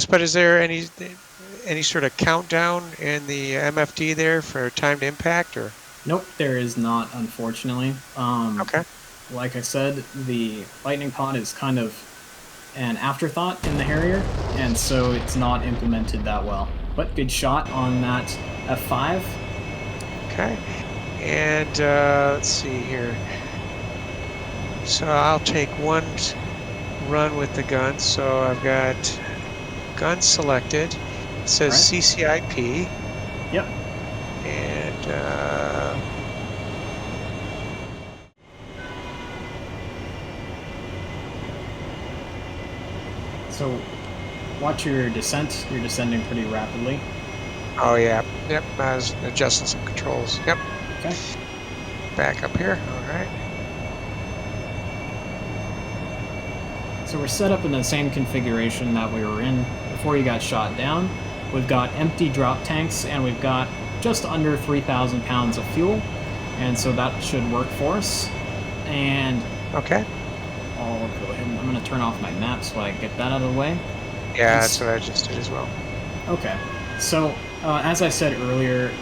B: But is there any sort of countdown in the MFD there for timed impact, or?
A: Nope, there is not, unfortunately.
B: Okay.
A: Like I said, the lightning pod is kind of an afterthought in the Harrier, and so it's not implemented that well. But good shot on that F5.
B: Okay. And let's see here. So I'll take one run with the gun. So I've got gun selected. It says CCIP.
A: Yep.
B: And
A: so watch your descent. You're descending pretty rapidly.
B: oh yeah, yep. I was adjusting some controls. Yep.
A: Okay.
B: Back up here. All right.
A: So we're set up in the same configuration that we were in before you got shot down. We've got empty drop tanks, and we've got just under 3,000 pounds of fuel, and so that should work for us. And
B: okay,
A: I'll go ahead and I'm going to turn off my map so I get that out of the way.
B: Yeah, that's what I just did as well.
A: Okay, so as I said earlier,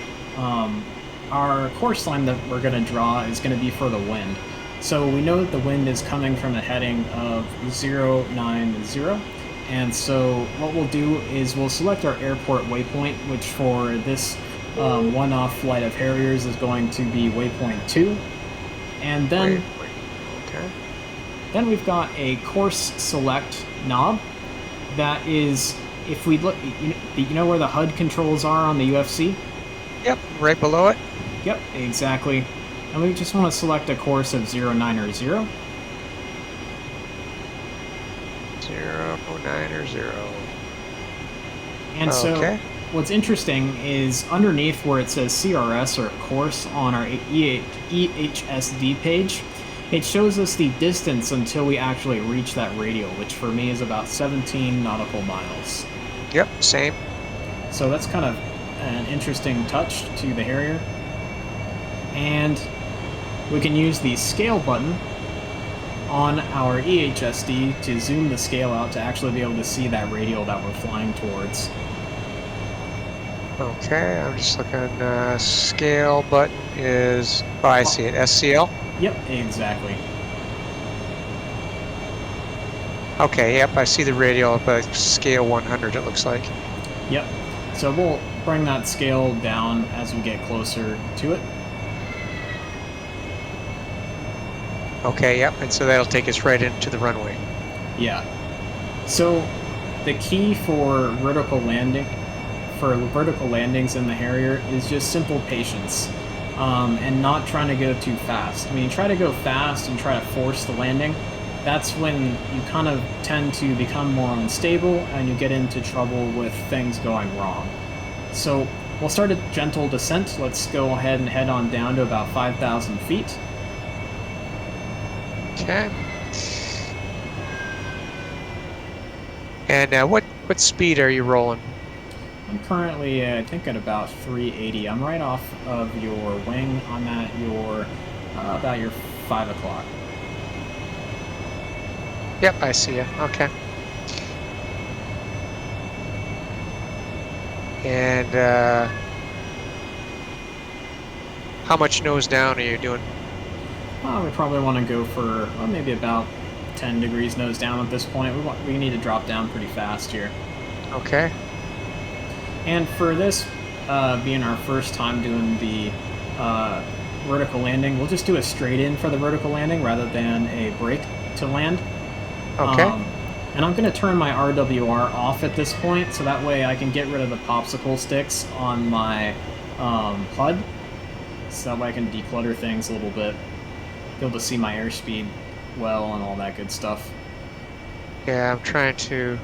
A: our course line that we're going to draw is going to be for the wind. So we know that the wind is coming from a heading of 090, and so what we'll do is we'll select our airport waypoint, which for this one-off flight of Harriers is going to be waypoint 2, and then
B: Okay.
A: then we've got a course select knob that is, if we look, you know where the HUD controls are on the UFC?
B: Yep, right below it.
A: Yep, exactly. And we just want to select a course of 09 or 0.
B: 09 or 0.
A: And so what's interesting is underneath where it says CRS or course on our EHSD page, it shows us the distance until we actually reach that radial, which for me is about 17 nautical miles.
B: Yep, same.
A: So that's kind of an interesting touch to the Harrier. And we can use the scale button on our EHSD to zoom the scale out to actually be able to see that radial that we're flying towards.
B: Okay, I'm just looking. Scale button is, oh, I see it, SCL?
A: Yep, exactly.
B: Okay, yep, I see the radial, but scale 100 it looks like.
A: Yep, so we'll bring that scale down as we get closer to it.
B: Okay, yep, and so that'll take us right into the runway.
A: Yeah. So the key for vertical landings in the Harrier is just simple patience, and not trying to go too fast. I mean, try to go fast and try to force the landing. That's when you kind of tend to become more unstable and you get into trouble with things going wrong. So we'll start a gentle descent. Let's go ahead and head on down to about 5,000 feet.
B: Okay. And what speed are you rolling?
A: I'm currently, I think, at about 380. I'm right off of your wing. I'm at your, about your 5 o'clock.
B: Yep, I see you. Okay. And how much nose down are you doing?
A: We probably want to go for maybe about 10 degrees nose down at this point. We need to drop down pretty fast here.
B: Okay.
A: And for this being our first time doing the vertical landing, we'll just do a straight in for the vertical landing rather than a brake to land.
B: Okay.
A: And I'm going to turn my RWR off at this point, so that way I can get rid of the popsicle sticks on my HUD, so that way I can declutter things a little bit, be able to see my airspeed well and all that good stuff.
B: Yeah, I'm trying to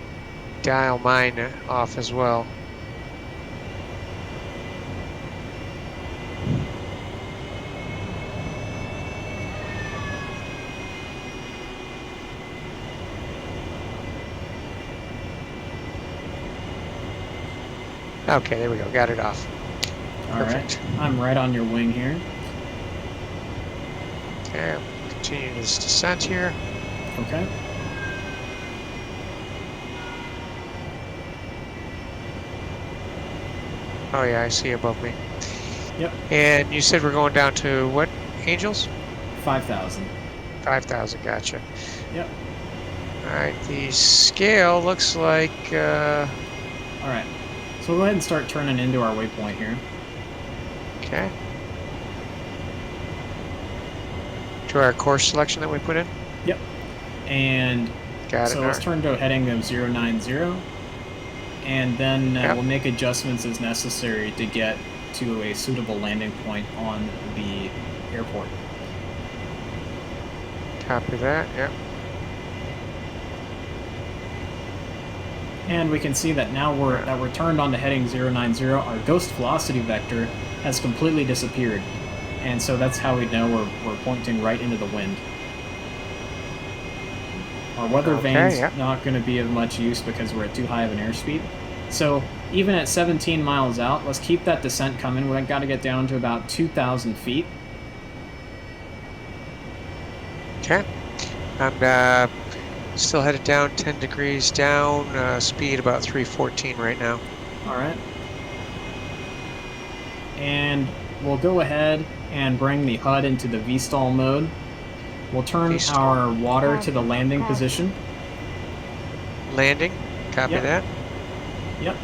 B: dial mine off as well. Okay, there we go. Got it off. Perfect.
A: All right. I'm right on your wing here.
B: Okay, continue this descent here.
A: Okay.
B: Oh yeah, I see above me.
A: Yep.
B: And you said we're going down to what, Angels?
A: 5,000.
B: 5,000, gotcha.
A: Yep.
B: Alright, the scale looks like...
A: Alright. So we'll go ahead and start turning into our waypoint here.
B: Okay. To our course selection that we put in?
A: Yep. And so let's turn to a heading of 090. And then we'll make adjustments as necessary to get to a suitable landing point on the airport.
B: Copy that, yep.
A: And we can see that now we're turned on to heading 090, our ghost velocity vector has completely disappeared. And so that's how we know we're pointing right into the wind. Our weather vane's not going to be of much use because we're at too high of an airspeed. So even at 17 miles out, let's keep that descent coming. We've got to get down to about 2,000 feet.
B: Okay. I'm still headed down 10 degrees down, speed about 314 right now.
A: All right. And we'll go ahead and bring the HUD into the VSTOL mode. We'll turn our water to the landing position.
B: Landing, copy that.
A: Yep.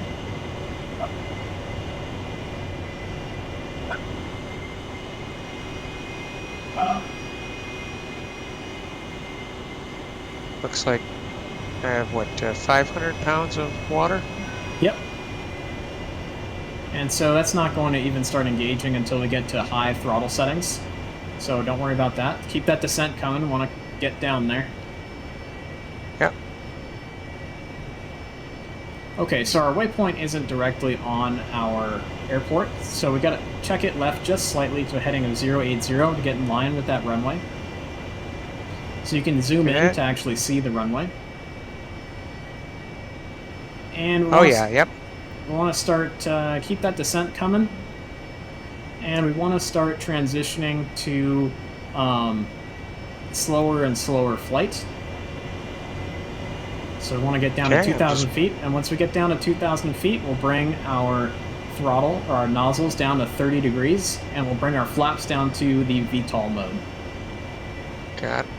B: Looks like I have, what, 500 pounds of water?
A: Yep. And so that's not going to even start engaging until we get to high throttle settings. so don't worry about that. Keep that descent coming. Want to get down there.
B: Yep.
A: Okay, so our waypoint isn't directly on our airport, so we got to check it left just slightly to a heading of 080 to get in line with that runway. So you can zoom in to actually see the runway. And
B: yep.
A: We want to start, keep that descent coming. And we want to start transitioning to slower and slower flight. So we want to get down to 2,000 feet. And once we get down to 2,000 feet, we'll bring our throttle, or our nozzles, down to 30 degrees. And we'll bring our flaps down to the VTOL mode.
B: Got it.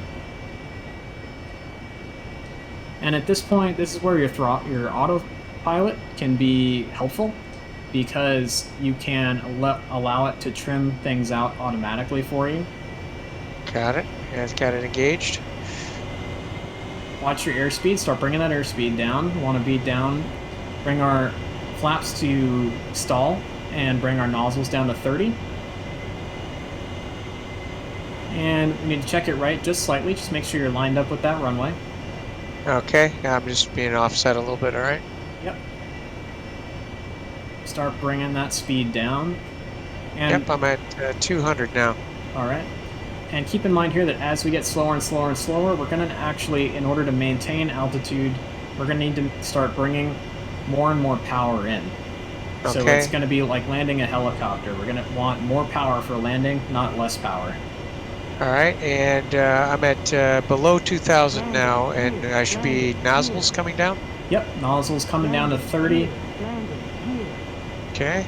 A: And at this point, this is where your autopilot can be helpful, because you can allow it to trim things out automatically for you.
B: Got it. Yeah, I've got it engaged.
A: Watch your airspeed. Start bringing that airspeed down. We want to be down. Bring our flaps to stall and bring our nozzles down to 30. And we need to check it right just slightly. Just make sure you're lined up with that runway.
B: Okay, I'm just being offset a little bit, all right?
A: Yep. Start bringing that speed down. And
B: yep, I'm at 200 now.
A: All right. And keep in mind here that as we get slower and slower and slower, we're going to actually, in order to maintain altitude, we're going to need to start bringing more and more power in.
B: Okay.
A: So it's going to be like landing a helicopter. We're going to want more power for landing, not less power.
B: All right, and I'm at below 2,000 now, and I should be nozzles coming down?
A: Yep, nozzles coming down to 30.
B: Okay.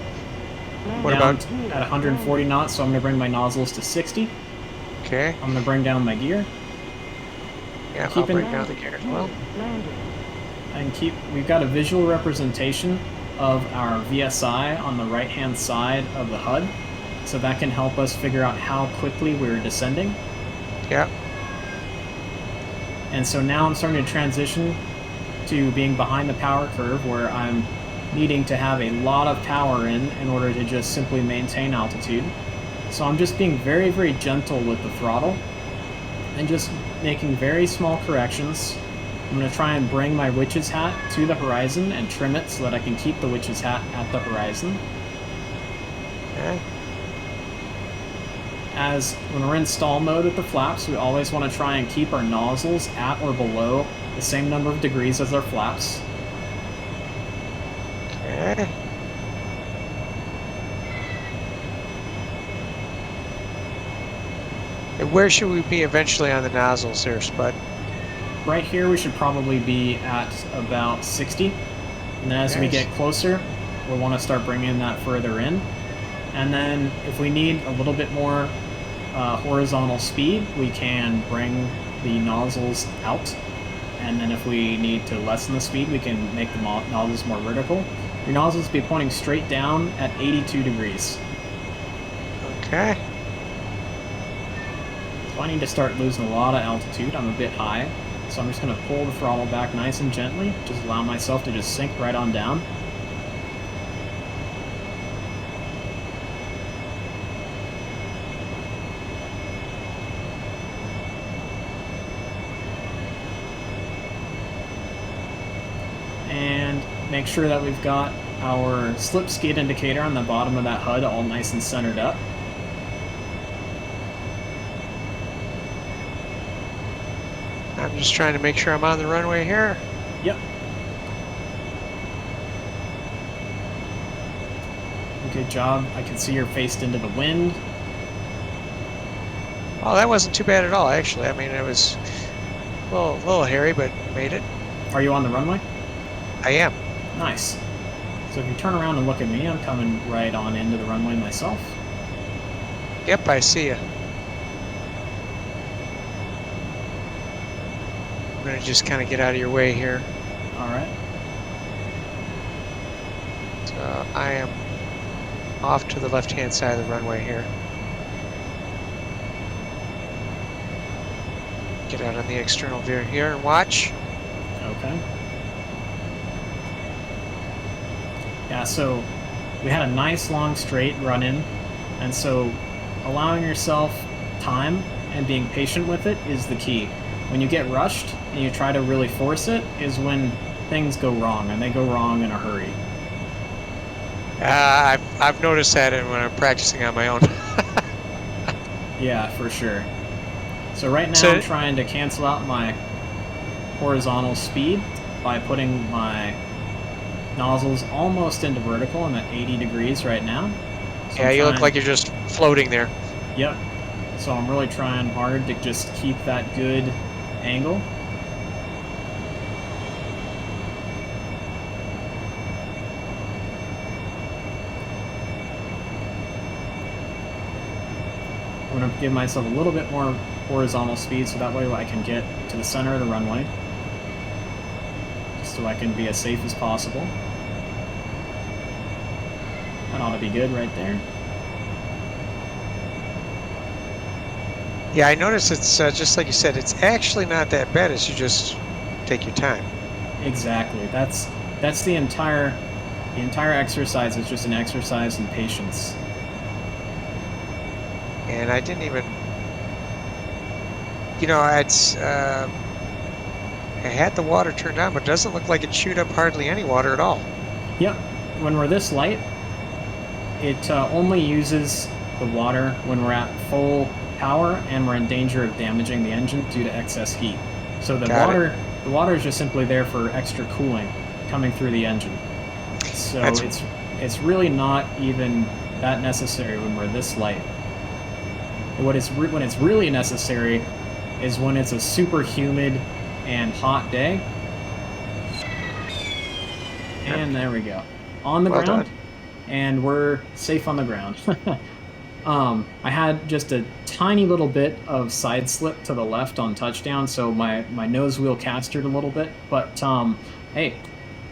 B: What
A: down
B: about
A: at 140 knots, so I'm going to bring my nozzles to 60.
B: Okay.
A: I'm going to bring down my gear.
B: Yeah, I'll bring down the gear as well.
A: And we've got a visual representation of our VSI on the right-hand side of the HUD. So that can help us figure out how quickly we're descending.
B: Yeah.
A: And so now I'm starting to transition to being behind the power curve, where I'm needing to have a lot of power in order to just simply maintain altitude. So I'm just being very, very gentle with the throttle and just making very small corrections. I'm going to try and bring my witch's hat to the horizon and trim it so that I can keep the witch's hat at the horizon.
B: Okay.
A: As when we're in stall mode with the flaps, we always want to try and keep our nozzles at or below the same number of degrees as our flaps.
B: Okay. And where should we be eventually on the nozzles there, Spud?
A: Right here we should probably be at about 60. And then as we get closer, we'll want to start bringing that further in. And then if we need a little bit more horizontal speed, we can bring the nozzles out. And then if we need to lessen the speed, we can make the nozzles more vertical. Your nozzles will be pointing straight down at 82 degrees.
B: Okay.
A: So I need to start losing a lot of altitude. I'm a bit high. So I'm just going to pull the throttle back nice and gently. Just allow myself to just sink right on down. And make sure that we've got our slip skid indicator on the bottom of that HUD all nice and centered up.
B: I'm just trying to make sure I'm on the runway here.
A: Yep. Good job. I can see you're faced into the wind.
B: Oh, that wasn't too bad at all, actually. I mean, it was a little hairy, but made it.
A: Are you on the runway?
B: I am.
A: Nice. So if you turn around and look at me, I'm coming right on into the runway myself.
B: Yep, I see you. I'm going to just kind of get out of your way here.
A: All right.
B: So I am off to the left-hand side of the runway here. Get out on the external view here and watch.
A: Okay. Yeah, so we had a nice long straight run in, and so allowing yourself time and being patient with it is the key. When you get rushed and you try to really force it is when things go wrong, and they go wrong in a hurry.
B: I've noticed that when I'm practicing on my own.
A: Yeah, for sure. So right now
B: So-
A: I'm trying to cancel out my horizontal speed by putting my nozzles almost into vertical. I'm at 80 degrees right now. So
B: Yeah,
A: I'm
B: you look
A: trying-
B: like you're just floating there.
A: Yep. So I'm really trying hard to just keep that good angle. I'm going to give myself a little bit more horizontal speed so that way I can get to the center of the runway. Just so I can be as safe as possible. That ought to be good right there.
B: Yeah, I noticed it's just like you said, it's actually not that bad as you just take your time.
A: Exactly. That's the entire exercise is just an exercise in patience.
B: And I didn't even, you know, I had the water turned on, but it doesn't look like it chewed up hardly any water at all.
A: Yep. When we're this light, it only uses the water when we're at full power and we're in danger of damaging the engine due to excess heat. So the water is just simply there for extra cooling coming through the engine. So it's really not even that necessary when we're this light. When it's really necessary is when it's a super humid and hot day. And there we go. On the
B: Well
A: ground.
B: done.
A: And we're safe on the ground. I had just a tiny little bit of side slip to the left on touchdown, so my nose wheel castered a little bit. But hey,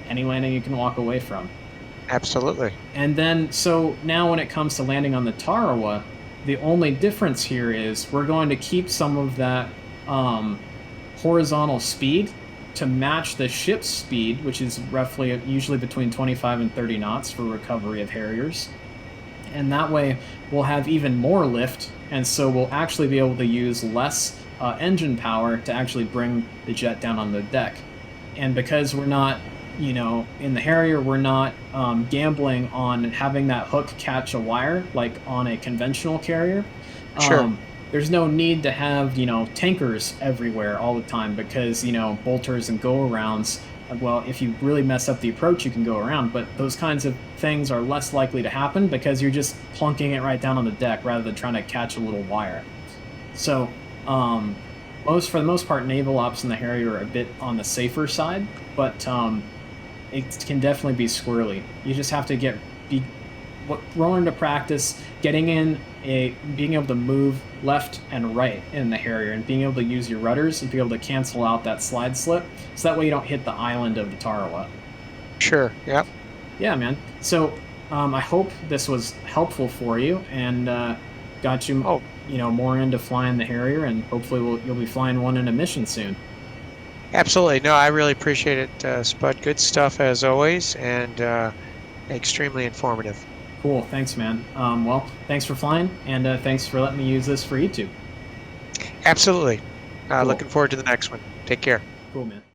A: any landing you can walk away from.
B: Absolutely.
A: And then, so now when it comes to landing on the Tarawa, the only difference here is we're going to keep some of that horizontal speed to match the ship's speed, which is roughly usually between 25 and 30 knots for recovery of Harriers. And that way we'll have even more lift, and so we'll actually be able to use less engine power to actually bring the jet down on the deck. And because we're not, you know, in the Harrier, we're not gambling on having that hook catch a wire like on a conventional carrier.
B: Sure.
A: There's no need to have, you know, tankers everywhere all the time because, you know, bolters and go-arounds, well, if you really mess up the approach, you can go around, but those kinds of things are less likely to happen because you're just plunking it right down on the deck rather than trying to catch a little wire. So, for the most part, naval ops in the Harrier are a bit on the safer side, but it can definitely be squirrely. You just have to learn to practice being able to move left and right in the Harrier and being able to use your rudders and be able to cancel out that slide slip so that way you don't hit the island of the Tarawa.
B: Sure. Yep.
A: Yeah, man. So I hope this was helpful for you and got you, more into flying the Harrier, and hopefully you'll be flying one in a mission soon.
B: Absolutely. No, I really appreciate it, Spud. Good stuff as always, and extremely informative.
A: Cool. Thanks, man. Well, thanks for flying, and thanks for letting me use this for YouTube.
B: Absolutely.
A: Cool.
B: Looking forward to the next one. Take care.
A: Cool, man.